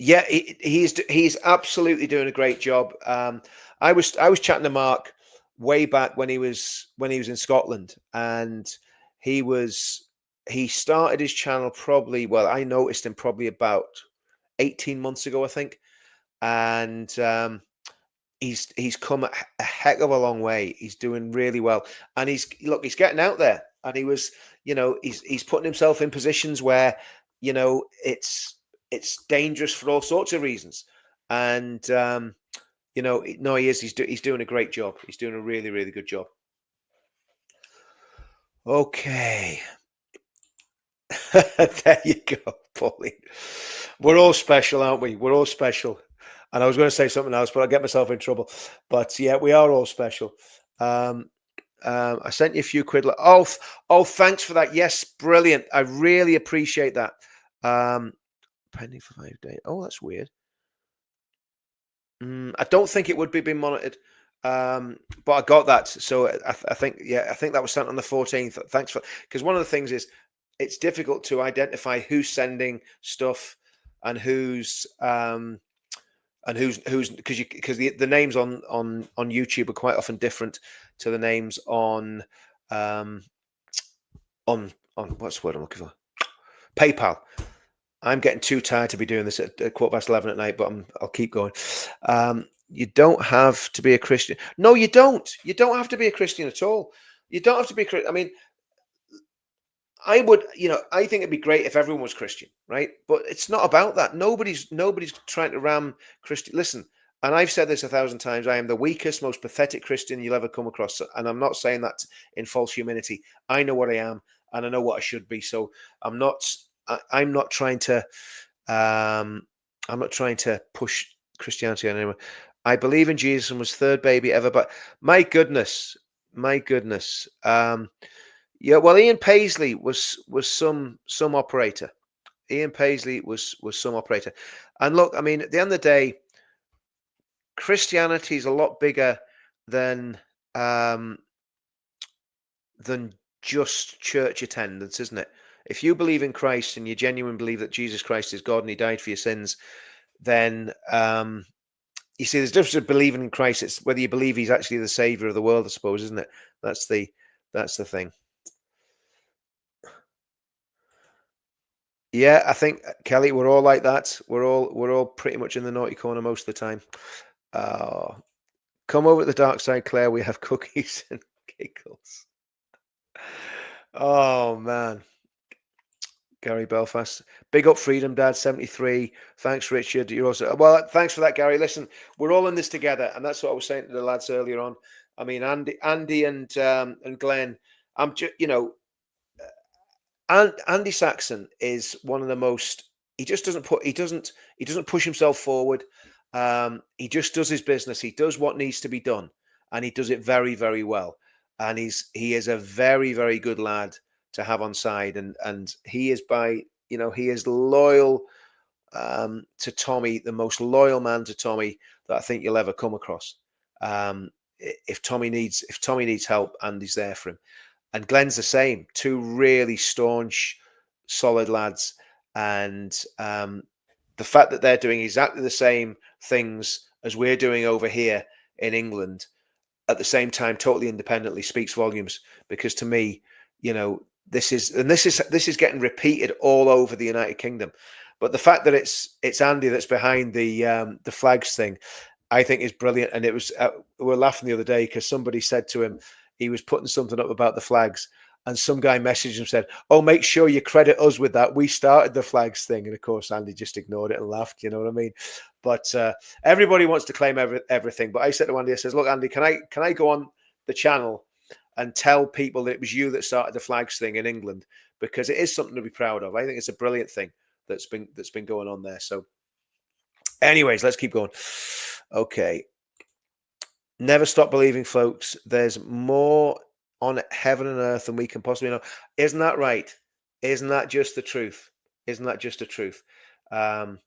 Yeah, he's absolutely doing a great job. I was chatting to Mark way back when he was in Scotland, and he started his channel probably, well, I noticed him probably about 18 months ago, I think. And he's come a heck of a long way. He's doing really well. And he's getting out there. And he was, he's putting himself in positions where, it's dangerous for all sorts of reasons. And, no, he is. He's doing a great job. He's doing a really, really good job. Okay. There you go, Pauline. We're all special, aren't we? We're all special. And I was going to say something else, but I'll get myself in trouble. But yeah, we are all special. I sent you a few quid. Oh, thanks for that. Yes, brilliant. I really appreciate that. Pending for 5 days. Oh, that's weird. I don't think it would be being monitored. But I got that. So I think that was sent on the 14th. Thanks because one of the things is, it's difficult to identify who's sending stuff and who's because the names on YouTube are quite often different to the names on on what's the word I'm looking for? PayPal. I'm getting too tired to be doing this at 11:15 at night, but I'll keep going. You don't have to be a Christian. No, you don't. You don't have to be a Christian at all. You don't have to be. I mean, I would, I think it'd be great if everyone was Christian, right? But it's not about that. Nobody's trying to ram Christian. Listen, and I've said this 1,000 times. I am the weakest, most pathetic Christian you'll ever come across, and I'm not saying that in false humility. I know what I am, and I know what I should be. So I'm not. I'm not trying to. I'm not trying to push Christianity on anyone. I believe in Jesus and was third baby ever, but my goodness. Yeah, well, Ian Paisley was some operator. Ian Paisley was some operator, and look, I mean, at the end of the day, Christianity is a lot bigger than just church attendance, isn't it? If you believe in Christ and you genuinely believe that Jesus Christ is God and He died for your sins, then you see, there's a difference between believing in Christ. It's whether you believe He's actually the Savior of the world, I suppose, isn't it? That's the thing. Yeah, I think Kelly, we're all like that. We're all pretty much in the naughty corner most of the time. Come over to the dark side, Claire. We have cookies and giggles. Oh man, Gary Belfast, big up Freedom Dad 73. Thanks, Richard. You're also well. Thanks for that, Gary. Listen, we're all in this together, and that's what I was saying to the lads earlier on. I mean, Andy, and Glenn. I'm just, and Andy Saxon is one of the most. He just doesn't push himself forward. He just does his business. He does what needs to be done, and he does it very, very well. And he is a very, very good lad to have on side, and he is he is loyal to Tommy, the most loyal man to Tommy that I think you'll ever come across. If Tommy needs help, Andy's there for him. And Glenn's the same. Two really staunch, solid lads. And the fact that they're doing exactly the same things as we're doing over here in England at the same time, totally independently, speaks volumes. Because to me, this is getting repeated all over the United Kingdom. But the fact that it's Andy that's behind the flags thing, I think is brilliant. And it was we were laughing the other day because somebody said to him, he was putting something up about the flags, and some guy messaged him, said, "Oh, make sure you credit us with that. We started the flags thing." And of course, Andy just ignored it and laughed. You know what I mean? But everybody wants to claim everything. But I said to Andy, I says, "Look, Andy, can I go on the channel and tell people that it was you that started the flags thing in England, because it is something to be proud of. I think it's a brilliant thing that's been going on there." So, anyways, let's keep going. Okay. Never stop believing, folks. There's more on heaven and earth than we can possibly know. Isn't that right? Isn't that just the truth? Isn't that just the truth? And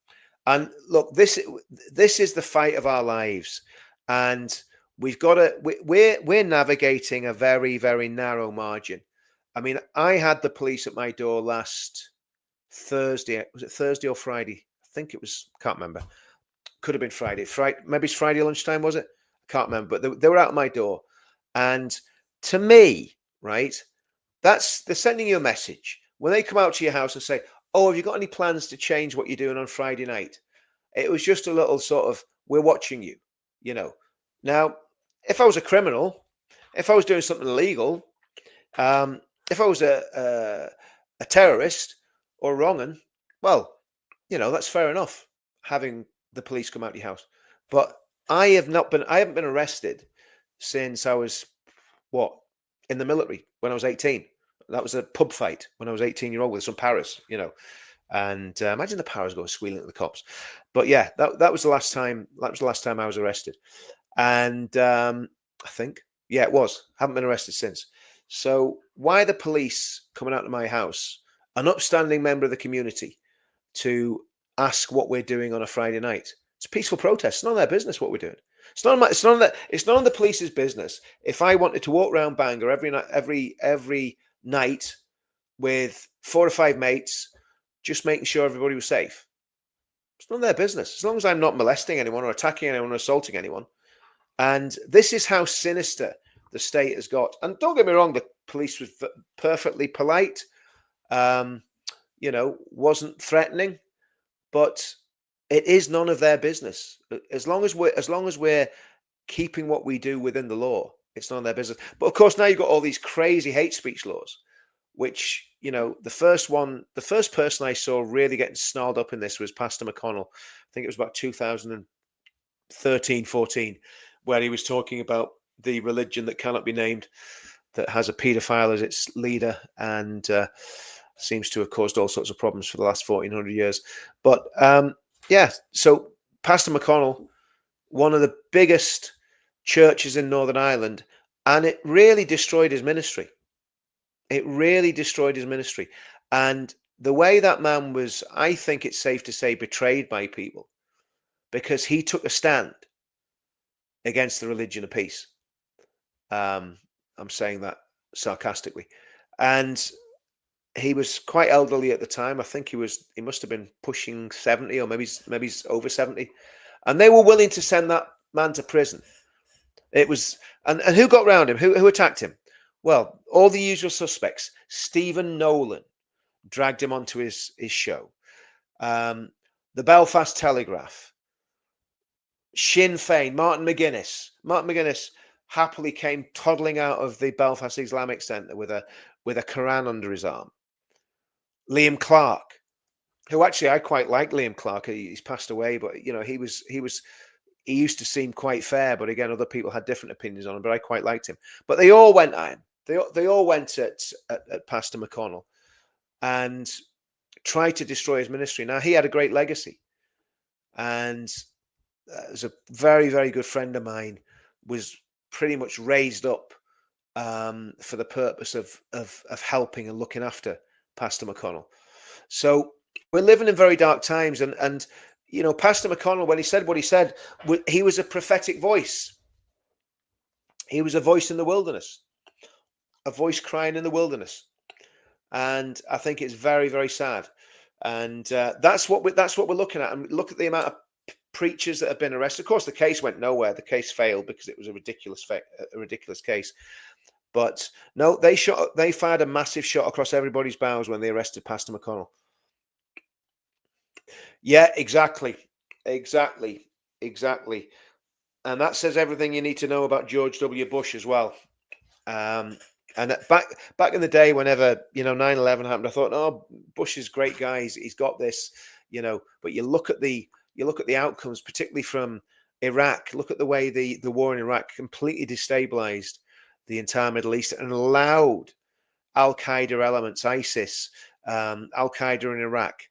look, this is the fight of our lives, and we've got to. We're navigating a very, very narrow margin. I mean, I had the police at my door last Thursday. Was it Thursday or Friday? I think it was. Can't remember. Could have been Friday. Maybe it's Friday lunchtime, was it? Can't remember, but they were out my door. And to me, right, they're sending you a message. When they come out to your house and say, "Oh, have you got any plans to change what you're doing on Friday night?" It was just a little sort of, "We're watching you," Now, if I was a criminal, if I was doing something illegal, if I was a terrorist or wrong'un, well, that's fair enough, having the police come out to your house. But I haven't been arrested since I was in the military when I was 18. That was a pub fight when I was 18-year-old with some Paras, and imagine the Paras going squealing at the cops. But yeah, that was the last time. That was the last time I was arrested, and I think it was. Haven't been arrested since. So why the police coming out to my house, an upstanding member of the community, to ask what we're doing on a Friday night? It's a peaceful protest. It's none of their business what we're doing. It's none of the police's business. If I wanted to walk around Bangor every night with 4 or 5 mates, just making sure everybody was safe, it's none of their business. As long as I'm not molesting anyone or attacking anyone or assaulting anyone. And this is how sinister the state has got. And don't get me wrong, the police was perfectly polite, wasn't threatening, but it is none of their business. As long as we're keeping what we do within the law, it's none of their business. But of course, now you've got all these crazy hate speech laws, which, the first person I saw really getting snarled up in this was Pastor McConnell. I think it was about 2013, 14, where he was talking about the religion that cannot be named, that has a paedophile as its leader, and seems to have caused all sorts of problems for the last 1400 years. But so Pastor McConnell, one of the biggest churches in Northern Ireland, and it really destroyed his ministry. It really destroyed his ministry. And the way that man was, I think it's safe to say, betrayed by people, because he took a stand against the religion of peace. I'm saying that sarcastically. And he was quite elderly at the time. I think he must have been pushing 70, or maybe he's over 70. And they were willing to send that man to prison. It was, and who got round him? Who attacked him? Well, all the usual suspects. Stephen Nolan dragged him onto his show. The Belfast Telegraph, Sinn Féin, Martin McGuinness. Martin McGuinness happily came toddling out of the Belfast Islamic Centre with a Quran under his arm. Liam Clark, who actually I quite like. Liam Clark. He's passed away, but he used to seem quite fair. But again, other people had different opinions on him. But I quite liked him. But they all went at him. They all went at Pastor McConnell and tried to destroy his ministry. Now, he had a great legacy, and as a very, very good friend of mine was pretty much raised up for the purpose of helping and looking after Pastor McConnell. So we're living in very dark times, and Pastor McConnell, when he said what he said, he was a prophetic voice. He was a voice in the wilderness, a voice crying in the wilderness, and I think it's very, very sad. And that's what we're looking at. And look at the amount of preachers that have been arrested. Of course, the case went nowhere. The case failed because it was a ridiculous case. But no, they fired a massive shot across everybody's bows when they arrested Pastor McConnell. Yeah, exactly. And that says everything you need to know about George W. Bush as well. And back in the day, whenever 9/11 happened, I thought, oh, Bush is a great guy. He's got this, But you look at the outcomes, particularly from Iraq. Look at the way the war in Iraq completely destabilized the entire Middle East and allowed Al Qaeda elements, ISIS, Al Qaeda in Iraq,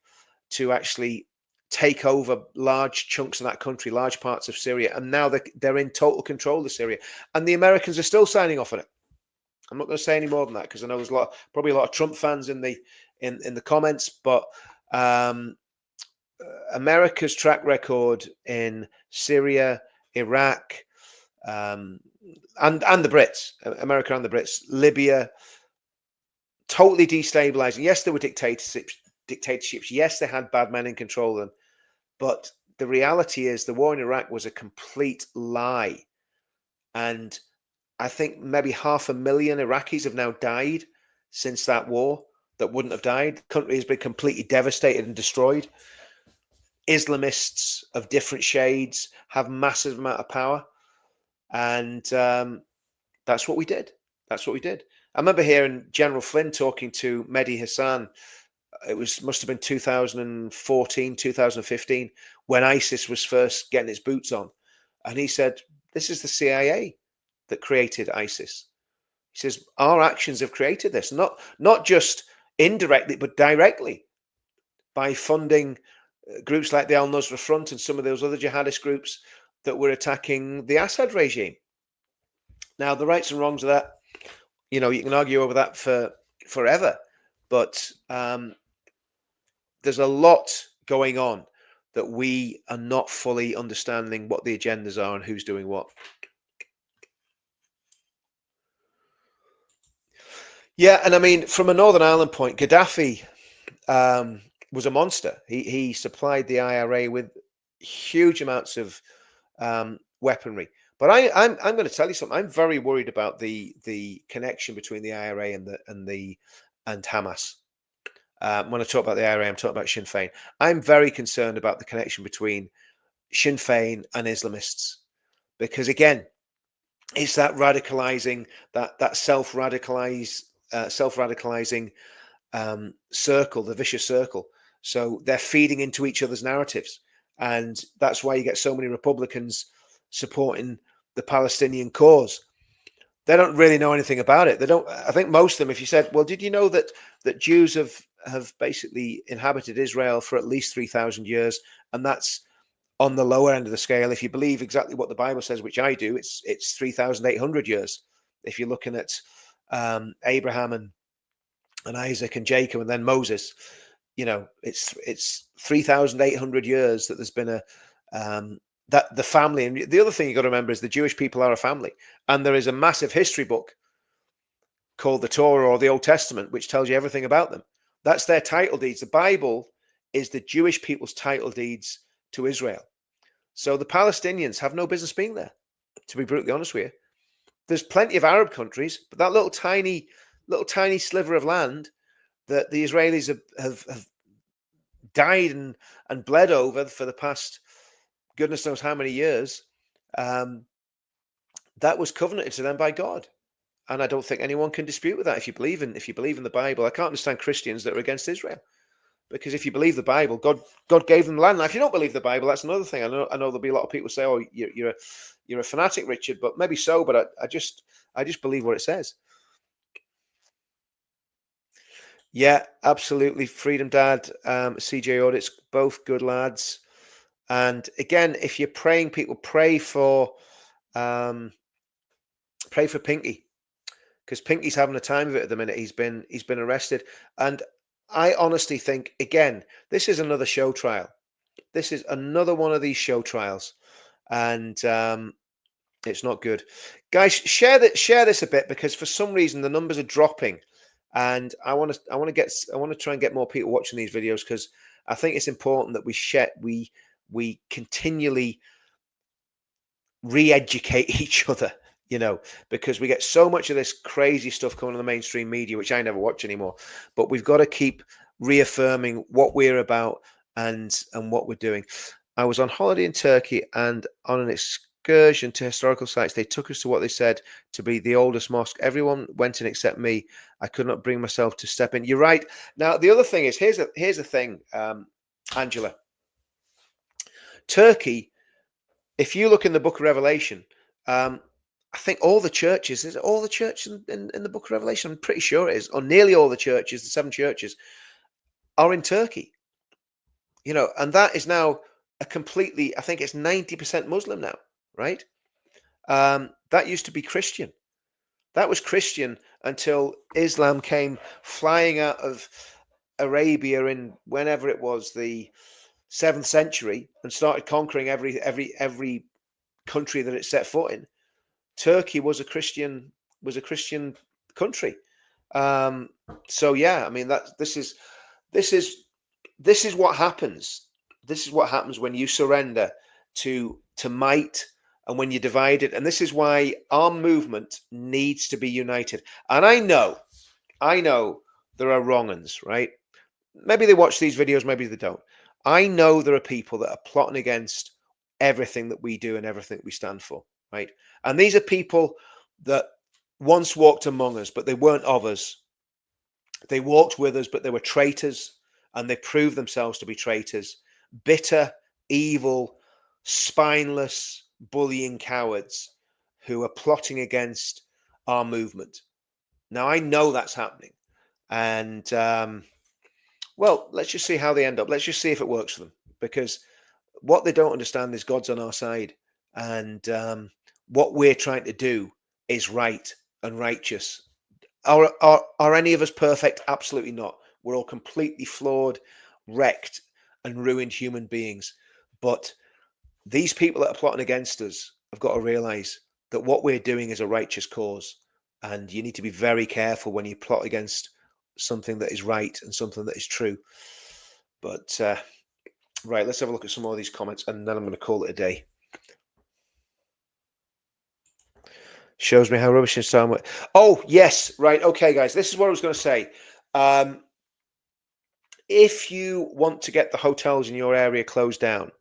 to actually take over large chunks of that country, large parts of Syria, and now they're in total control of Syria, and the Americans are still signing off on it. I'm not going to say any more than that because I know there's probably a lot of Trump fans in the comments, but America's track record in Syria, Iraq, and the Brits, America and the Brits, Libya, totally destabilizing. Yes, there were dictatorships. Yes, they had bad men in control of them, but the reality is the war in Iraq was a complete lie, and I think maybe 500,000 Iraqis have now died since that war that wouldn't have died. The country has been completely devastated and destroyed. Islamists of different shades have massive amount of power, and that's what we did. I remember hearing General Flynn talking to Mehdi Hassan. It must have been 2014, 2015, when ISIS was first getting its boots on, and he said, "This is the CIA that created ISIS." He says, "Our actions have created this, not just indirectly, but directly, by funding groups like the Al-Nusra Front and some of those other jihadist groups that were attacking the Assad regime." Now, the rights and wrongs of that, you can argue over that forever, but there's a lot going on that we are not fully understanding what the agendas are and who's doing what. Yeah, and I mean, from a Northern Ireland point, Gaddafi was a monster. He supplied the IRA with huge amounts of weaponry, But I'm going to tell you something. I'm very worried about the connection between the IRA and Hamas. When I talk about the IRA, I'm talking about Sinn Féin. I'm very concerned about the connection between Sinn Féin and Islamists because, again, it's that radicalizing, that self-radicalizing circle, the vicious circle. So they're feeding into each other's narratives, and that's why you get so many Republicans supporting the Palestinian cause. They don't really know anything about it. They don't. I think most of them, if you said, "Well, did you know that Jews have basically inhabited Israel for at least 3,000 years, and that's on the lower end of the scale. If you believe exactly what the Bible says, which I do, it's 3,800 years. If you're looking at Abraham and Isaac and Jacob and then Moses, it's 3,800 years that there's been that the family. And the other thing you got to remember is the Jewish people are a family, and there is a massive history book called the Torah or the Old Testament, which tells you everything about them. That's their title deeds. The Bible is the Jewish people's title deeds to Israel. So the Palestinians have no business being there, to be brutally honest with you. There's plenty of Arab countries, but that little tiny sliver of land that the Israelis have died and bled over for the past goodness knows how many years, that was covenanted to them by God. And I don't think anyone can dispute with that. If you believe in the Bible, I can't understand Christians that are against Israel. Because if you believe the Bible, God gave them the land. Now, if you don't believe the Bible, that's another thing. I know there'll be a lot of people say, "Oh, you're a fanatic, Richard," but maybe so. But I just believe what it says. Yeah, absolutely. Freedom Dad, CJ Audits, both good lads. And again, if you're praying, people pray for Pinky, because Pinky's having a time of it at the minute. He's been arrested, and I honestly think, again, this is another show trial. This is another one of these show trials, and it's not good. Guys, share this a bit, because for some reason the numbers are dropping, and I want to try and get more people watching these videos, because I think it's important that we continually re-educate each other, because we get so much of this crazy stuff coming on the mainstream media, which I never watch anymore. But we've got to keep reaffirming what we're about and what we're doing. I was on holiday in Turkey, and on an excursion to historical sites, they took us to what they said to be the oldest mosque. Everyone went in except me. I could not bring myself to step in. You're right. Now, the other thing is, here's the thing, Angela. Turkey, if you look in the book of Revelation, I think all the churches, is it all the churches in the book of Revelation? I'm pretty sure it is, or nearly all the churches, the 7 churches, are in Turkey. And that is now a completely, I think it's 90% Muslim now, right? That used to be Christian. That was Christian until Islam came flying out of Arabia in whenever it was, the 7th century, and started conquering every country that it set foot in. Turkey was a Christian country. So yeah, I mean, this is what happens. This is what happens when you surrender to might, and when you divide it. And this is why our movement needs to be united. And I know there are wrong uns, right? Maybe they watch these videos, maybe they don't. I know there are people that are plotting against everything that we do and everything we stand for, right? And these are people that once walked among us, but they weren't of us. They walked with us, but they were traitors, and they proved themselves to be traitors. Bitter, evil, spineless, bullying cowards who are plotting against our movement. Now, I know that's happening. And, well, let's just see how they end up. Let's just see if it works for them. Because what they don't understand is God's on our side. And what we're trying to do is right and righteous. Are any of us perfect? Absolutely not. We're all completely flawed, wrecked, and ruined human beings. But these people that are plotting against us have got to realize that what we're doing is a righteous cause. And you need to be very careful when you plot against something that is right and something that is true. But right, let's have a look at some more of these comments, and then I'm going to call it a day. Shows me how rubbish and so much. Oh, yes. Right. Okay, guys. This is what I was going to say. Um, if you want to get the hotels in your area closed down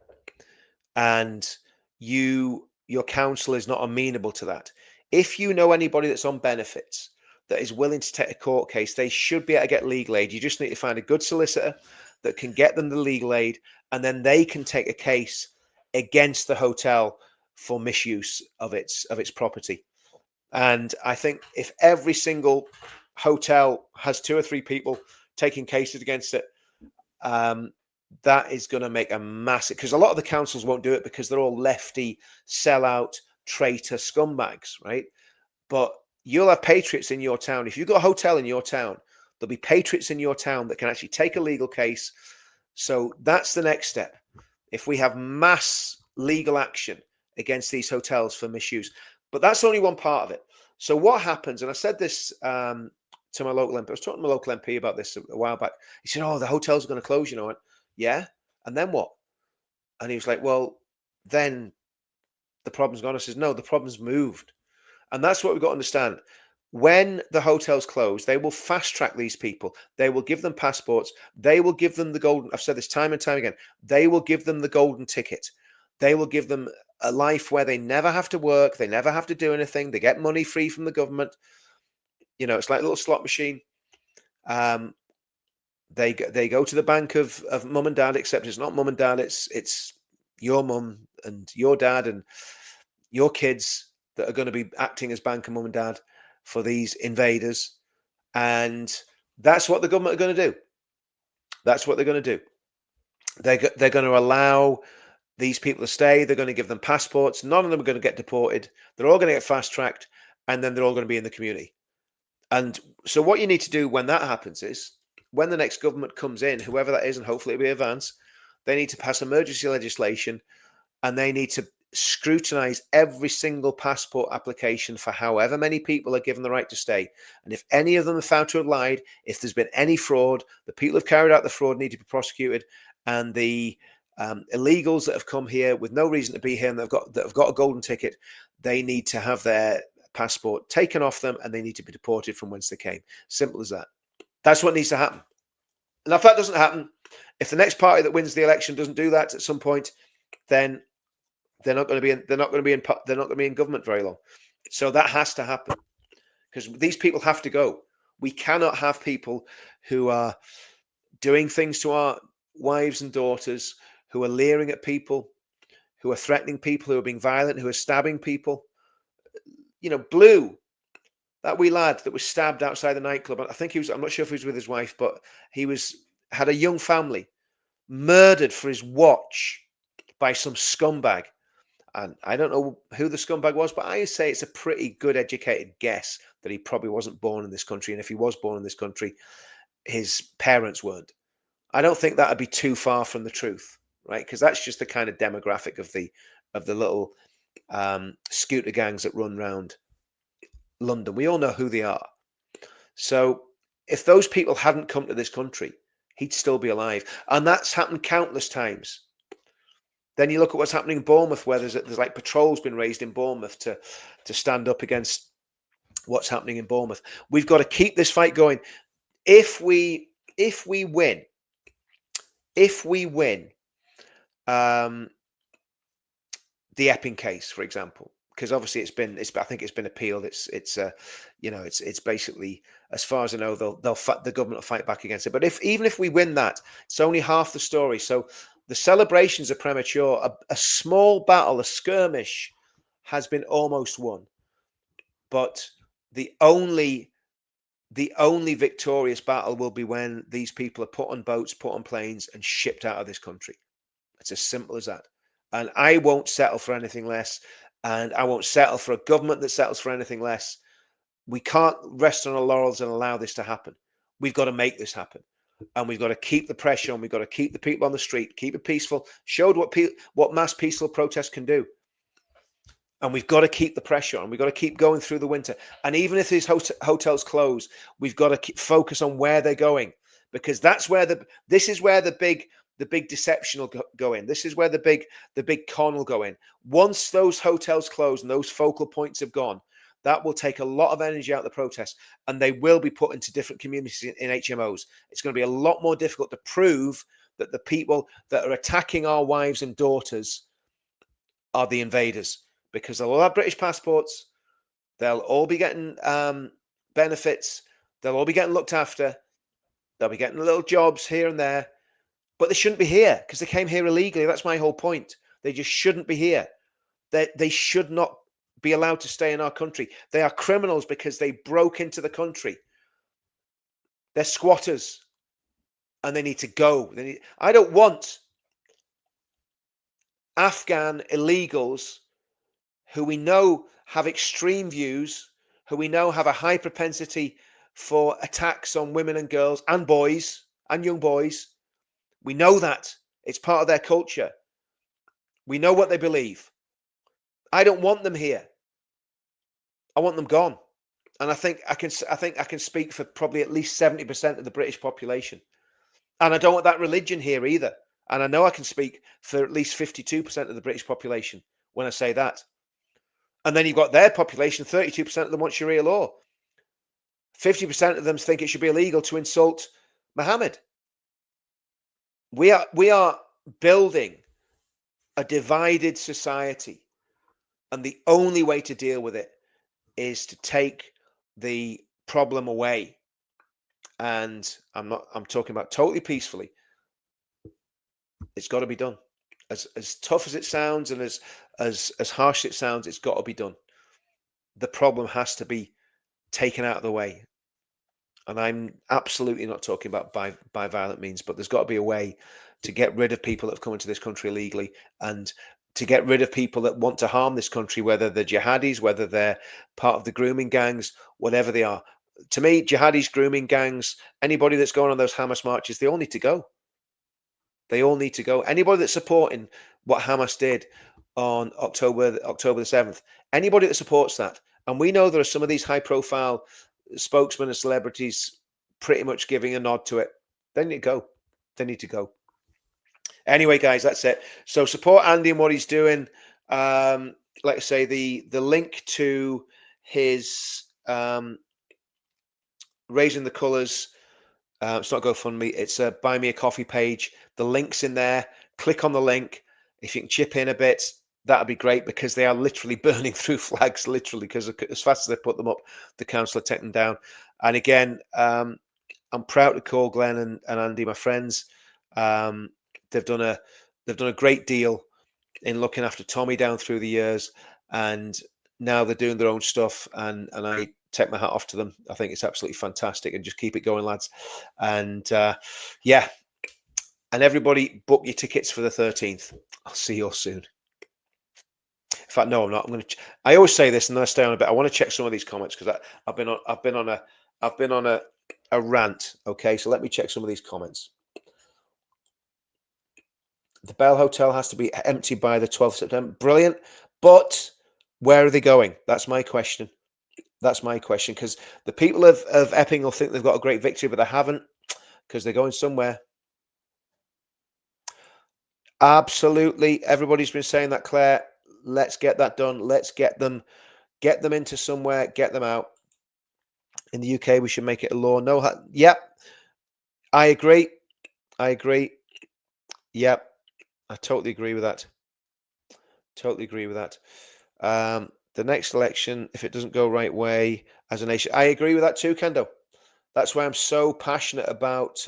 and your council is not amenable to that, if you know anybody that's on benefits that is willing to take a court case, they should be able to get legal aid. You just need to find a good solicitor that can get them the legal aid, and then they can take a case against the hotel for misuse of its property. And I think if every single hotel has 2 or 3 people taking cases against it, that is going to make a massive, because a lot of the councils won't do it because they're all lefty, sellout, traitor scumbags, right? But you'll have patriots in your town. If you've got a hotel in your town, there'll be patriots in your town that can actually take a legal case. So that's the next step. If we have mass legal action against these hotels for misuse, but that's only one part of it. So what happens, and I said this to my local MP, I was talking to my local MP about this a while back. He said, oh, the hotels are going to close, you know. I went, yeah, and then what? And he was like, well, then the problem's gone. I says, no, the problem's moved. And that's what we've got to understand. When the hotels close, they will fast track these people. They will give them passports. They will give them the golden, I've said this time and time again, they will give them the golden ticket. They will give them a life where they never have to work. They never have to do anything. They get money free from the government. You know, it's like a little slot machine. They go to the bank of mum and dad, except it's not mum and dad. It's your mum and your dad and your kids that are going to be acting as bank and mum and dad for these invaders. And that's what the government are going to do. That's what they're going to do. They're going to allow these people to stay. They're going to give them passports. None of them are going to get deported. They're all going to get fast tracked, and then they're all going to be in the community. And so what you need to do when that happens is, when the next government comes in, whoever that is, and hopefully it'll be a Vance, they need to pass emergency legislation, and they need to scrutinize every single passport application for however many people are given the right to stay. And if any of them are found to have lied, if there's been any fraud, the people who've carried out the fraud need to be prosecuted, and the illegals that have come here with no reason to be here and that have got a golden ticket, they need to have their passport taken off them, and they need to be deported from whence they came. Simple as that. That's what needs to happen. And if that doesn't happen, if the next party that wins the election doesn't do that at some point, then they're not going to be in government very long. So that has to happen, because these people have to go. We cannot have people who are doing things to our wives and daughters, who are leering at people, who are threatening people, who are being violent, who are stabbing people. You know, Blue, that wee lad that was stabbed outside the nightclub. I think I'm not sure if he was with his wife, but he had a young family, murdered for his watch by some scumbag. And I don't know who the scumbag was, but I say it's a pretty good educated guess that he probably wasn't born in this country. And if he was born in this country, his parents weren't. I don't think that would be too far from the truth, right? Because that's just the kind of demographic of the little scooter gangs that run around London. We all know who they are. So if those people hadn't come to this country, he'd still be alive. And that's happened countless times. Then you look at what's happening in Bournemouth, where there's like patrols been raised in Bournemouth to stand up against what's happening in Bournemouth. We've got to keep this fight going. If we win, the Epping case, for example, because obviously I think it's been appealed. It's basically, as far as I know, the government will fight back against it. But even if we win that, it's only half the story. So the celebrations are premature. A small battle, a skirmish, has been almost won. But the only victorious battle will be when these people are put on boats, put on planes, and shipped out of this country. It's as simple as that. And I won't settle for anything less. And I won't settle for a government that settles for anything less. We can't rest on our laurels and allow this to happen. We've got to make this happen. And we've got to keep the pressure on. We've got to keep the people on the street, keep it peaceful, showed what mass peaceful protest can do. And we've got to keep the pressure on. We've got to keep going through the winter. And even if these hotels close, we've got to keep focus on where they're going, because this is where the big deception will go in. This is where the big con will go in. Once those hotels close and those focal points have gone, That will take a lot of energy out of the protest, and they will be put into different communities in HMOs. It's going to be a lot more difficult to prove that the people that are attacking our wives and daughters are the invaders, because they'll all have British passports. They'll all be getting benefits. They'll all be getting looked after. They'll be getting little jobs here and there, but they shouldn't be here because they came here illegally. That's my whole point. They just shouldn't be here. They should not be allowed to stay in our country. They are criminals because they broke into the country. They're squatters and they need to go. I don't want Afghan illegals who we know have extreme views, who we know have a high propensity for attacks on women and girls and boys and young boys. We know that. It's part of their culture. We know what they believe. I don't want them here. I want them gone. And I think I can speak for probably at least 70% of the British population. And I don't want that religion here either. And I know I can speak for at least 52% of the British population when I say that. And then you've got their population, 32% of them want Sharia law. 50% of them think it should be illegal to insult Muhammad. We are building a divided society. And the only way to deal with it is to take the problem away. And I'm talking about totally peacefully. It's got to be done. As tough as it sounds and as harsh as it sounds, it's got to be done. The problem has to be taken out of the way. And I'm absolutely not talking about by violent means, but there's got to be a way to get rid of people that have come into this country illegally, and to get rid of people that want to harm this country, whether they're jihadis, whether they're part of the grooming gangs, whatever they are. To me, jihadis, grooming gangs, anybody that's going on those Hamas marches, they all need to go. They all need to go. Anybody that's supporting what Hamas did on October the 7th, anybody that supports that, and we know there are some of these high-profile spokesmen and celebrities pretty much giving a nod to it, they need to go. They need to go. Anyway, guys, that's it. So support Andy and what he's doing. Like I say, the link to his Raising the Colours, it's not GoFundMe, it's a Buy Me a Coffee page. The link's in there. Click on the link. If you can chip in a bit, that'd be great, because they are literally burning through flags, literally, because as fast as they put them up, the council are taking them down. And again, I'm proud to call Glenn and Andy my friends. They've done a great deal in looking after Tommy down through the years, and now they're doing their own stuff, and I take my hat off to them. I think it's absolutely fantastic, and just keep it going, lads. And yeah, and everybody book your tickets for the 13th. I'll see you all soon. In fact, no, I'm not. I always say this, and then I stay on a bit. I want to check some of these comments, because I've been on a rant. Okay, so let me check some of these comments. The Bell Hotel has to be empty by the 12th of September. Brilliant. But where are they going? That's my question. That's my question, because the people of Epping will think they've got a great victory, but they haven't, because they're going somewhere. Absolutely. Everybody's been saying that, Claire. Let's get that done. Let's get them into somewhere, get them out. In the UK, we should make it a law. No, yep. I agree. Yep. I totally agree with that. The next election, if it doesn't go right way as a nation, I agree with that too, Kendo. That's why I'm so passionate about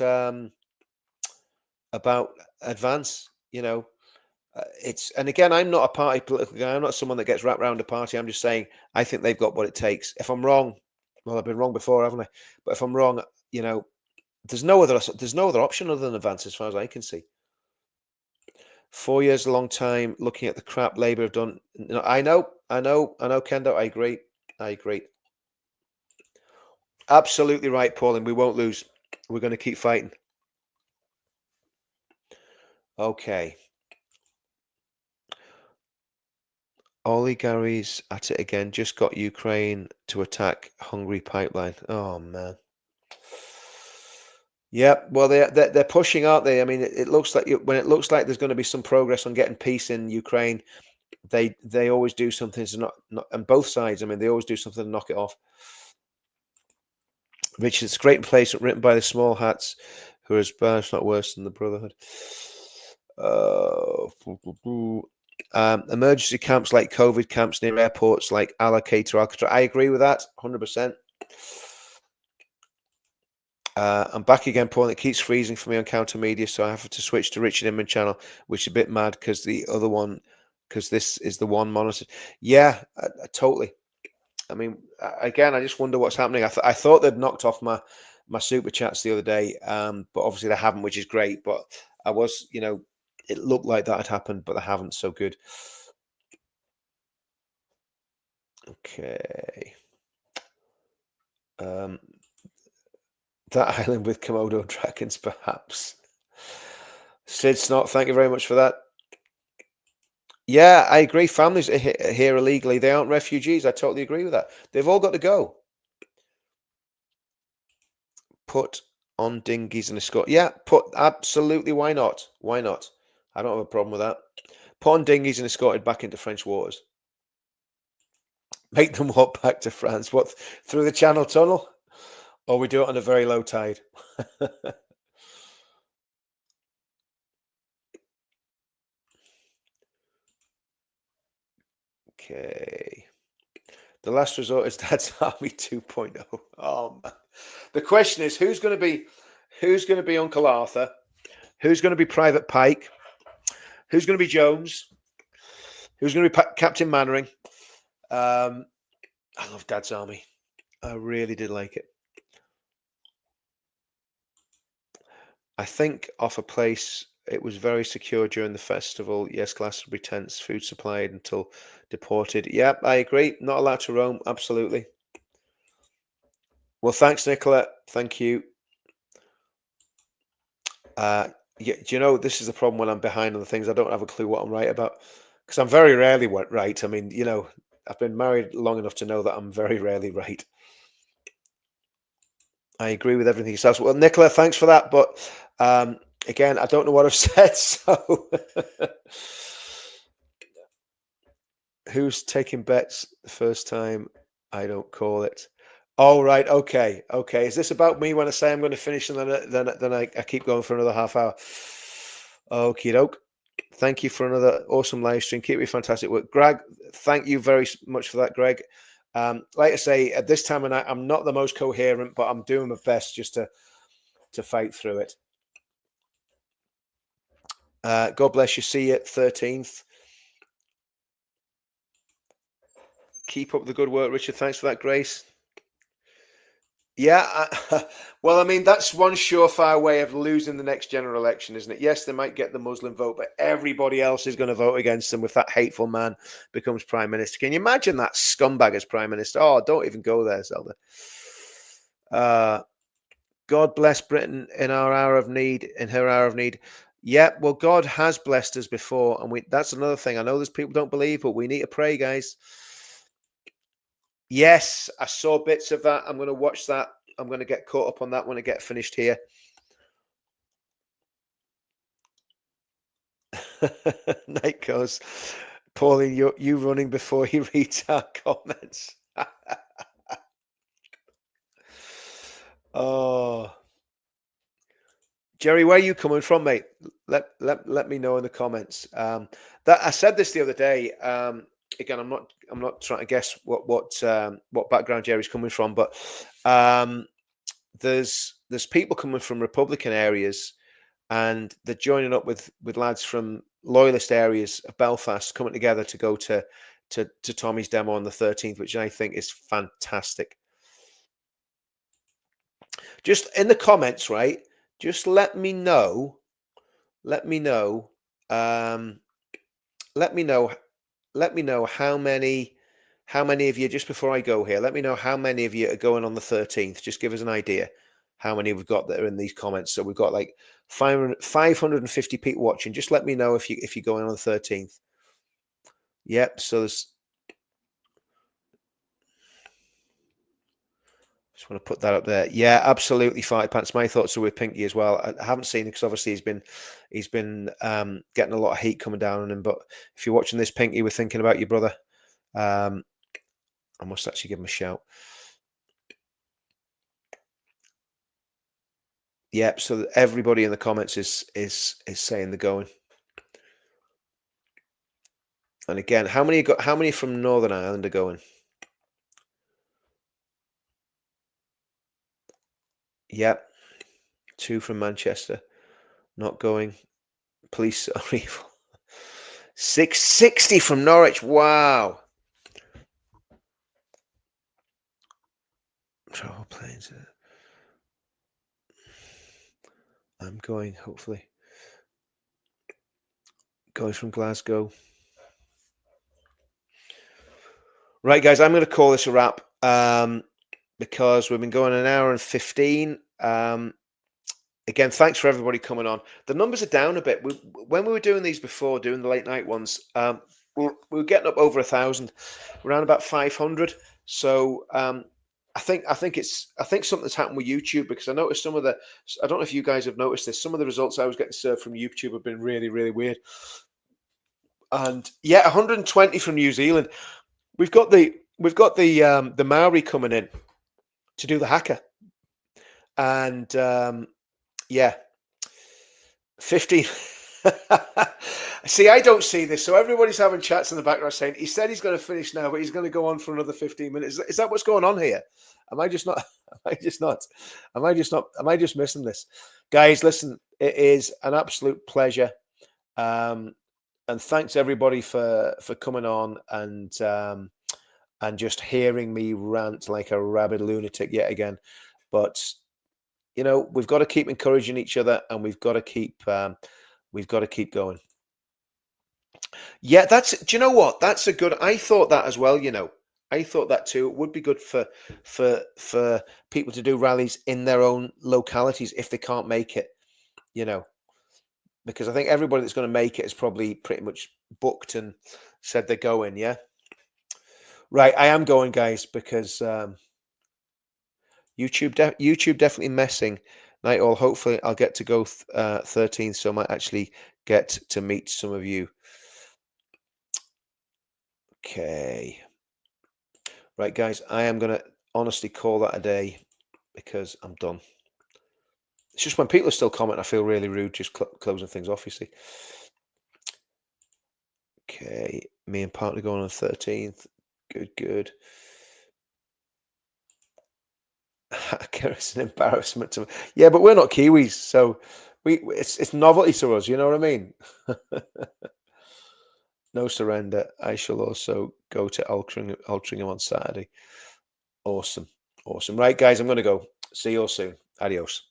advance. You know, and again, I'm not a party political guy. I'm not someone that gets wrapped around a party. I'm just saying I think they've got what it takes. If I'm wrong, well, I've been wrong before, haven't I? But if I'm wrong, you know, there's no other option other than advance, as far as I can see. 4 years is a long time. Looking at the crap Labour have done. No, I know, Kendo. I agree. Absolutely right, Paul, and we won't lose. We're going to keep fighting. Okay. Ollie Gary's at it again. Just got Ukraine to attack Hungary pipeline. Oh man. Yeah, well, they're pushing, aren't they? I mean, it looks like when it looks like there's going to be some progress on getting peace in Ukraine, they always do something to not on both sides. I mean, they always do something to knock it off. Richard, it's great place written by the small hats, who are as bad, if not worse, than the Brotherhood. Emergency camps like COVID camps near airports like Allocator, Alcatraz. I agree with that 100%. I'm back again, Paul. It keeps freezing for me on Counter Media, so I have to switch to Richard Inman channel, which is a bit mad because the other one, because this is the one monitored. Yeah, totally. I mean, again, I just wonder what's happening. I thought they'd knocked off my super chats the other day, but obviously they haven't, which is great. But I was, it looked like that had happened, but they haven't. So good. Okay. That island with Komodo dragons, perhaps. Sid Snot, thank you very much for that. Yeah, I agree. Families are here illegally. They aren't refugees. I totally agree with that. They've all got to go. Put on dinghies and escort. Yeah, absolutely. Why not? Why not? I don't have a problem with that. Put on dinghies and escorted back into French waters. Make them walk back to France. What, through the Channel Tunnel? Or we do it on a very low tide? Okay. The last resort is Dad's Army 2.0. Oh man. The question is who's going to be Uncle Arthur? Who's going to be Private Pike? Who's going to be Jones? Who's going to be Captain Mannering? I love Dad's Army. I really did like it. I think off a place, it was very secure during the festival. Yes, Glastonbury tents, food supplied until deported. Yep, I agree. Not allowed to roam. Absolutely. Well, thanks, Nicola. Thank you. Yeah, do you know, this is the problem when I'm behind on the things. I don't have a clue what I'm right about because I'm very rarely right. I mean, I've been married long enough to know that I'm very rarely right. I agree with everything he says. Well, Nicola, thanks for that. But again, I don't know what I've said. So who's taking bets the first time? I don't call it. Oh, right. Okay. Okay. Is this about me when I say I'm going to finish and then I keep going for another half hour? Okie doke. Thank you for another awesome live stream. Keep me fantastic work. Greg, thank you very much for that, Greg. Like I say, at this time of night, I'm not the most coherent, but I'm doing my best just to fight through it. God bless you. See you 13th. Keep up the good work, Richard. Thanks for that, Grace. Yeah, well, I mean, that's one surefire way of losing the next general election, isn't it? Yes, they might get the Muslim vote, but everybody else is going to vote against them if that hateful man becomes prime minister. Can you imagine that scumbag as prime minister? Oh, don't even go there, Zelda. God bless Britain in our hour of need, in her hour of need. Yeah, well, God has blessed us before, and that's another thing. I know there's people don't believe, but we need to pray, guys. Yes, I saw bits of that. I'm going to watch that. I'm going to get caught up on that when I get finished here. Night goes, Pauline, you running before he reads our comments. Oh, Jerry, where are you coming from, mate? Let me know in the comments. That I said this the other day. Again, I'm not trying to guess what background Jerry's coming from, but there's people coming from Republican areas, and they're joining up with lads from loyalist areas of Belfast, coming together to go to Tommy's demo on the 13th, which I think is fantastic. Just in the comments, right? Just let me know. Let me know. Let me know how many of you, just before I go here, let me know how many of you are going on the 13th. Just give us an idea how many we've got that are in these comments. So we've got like 550 people watching. Just let me know if you're going on the 13th. Yep. So there's Just want to put that up there. Yeah, absolutely, Five Pants. My thoughts are with Pinky as well. I haven't seen it because obviously he's been getting a lot of heat coming down on him. But if you're watching this, Pinky, we're thinking about your brother. I must actually give him a shout. Yep. So everybody in the comments is saying they're going. And again, how many got? How many from Northern Ireland are going? Yep. 2 from Manchester, not going. Police are evil. 660 from Norwich. Wow. Travel planes. I'm going, hopefully. Going from Glasgow. Right, guys, I'm going to call this a wrap because we've been going an hour and 15. Again, thanks for everybody coming on. The numbers are down a bit. When we were doing these before, doing the late night ones, we were getting up over 1,000, around about 500. So I think something's happened with YouTube, because I noticed some of the. I don't know if you guys have noticed this. Some of the results I was getting served from YouTube have been really, really weird. And yeah, 120 from New Zealand. We've got the Maori coming in to do the hacker, and yeah, 15. See, I don't see this, so everybody's having chats in the background saying he said he's going to finish now, but he's going to go on for another 15 minutes. Is that what's going on here? Am I just not? Am I just missing this, guys? Listen, it is an absolute pleasure. And thanks everybody for coming on and just hearing me rant like a rabid lunatic yet again. But you know, we've got to keep encouraging each other, and we've got to keep going. Yeah, do you know what? That's a good. I thought that as well. You know, I thought that too. It would be good for people to do rallies in their own localities if they can't make it. You know. Because I think everybody that's going to make it is probably pretty much booked and said they're going, yeah? Right, I am going, guys, because YouTube definitely messing. Night all, hopefully I'll get to go 13th, so I might actually get to meet some of you. Okay. Right, guys, I am going to honestly call that a day because I'm done. It's just when people are still commenting, I feel really rude just closing things off, you see. Okay, me and partner going on the 13th. Good. It's an embarrassment to me. Yeah, but we're not Kiwis, so it's novelty to us, you know what I mean? No surrender. I shall also go to Altrincham on Saturday. Awesome. Right, guys, I'm going to go. See you all soon. Adios.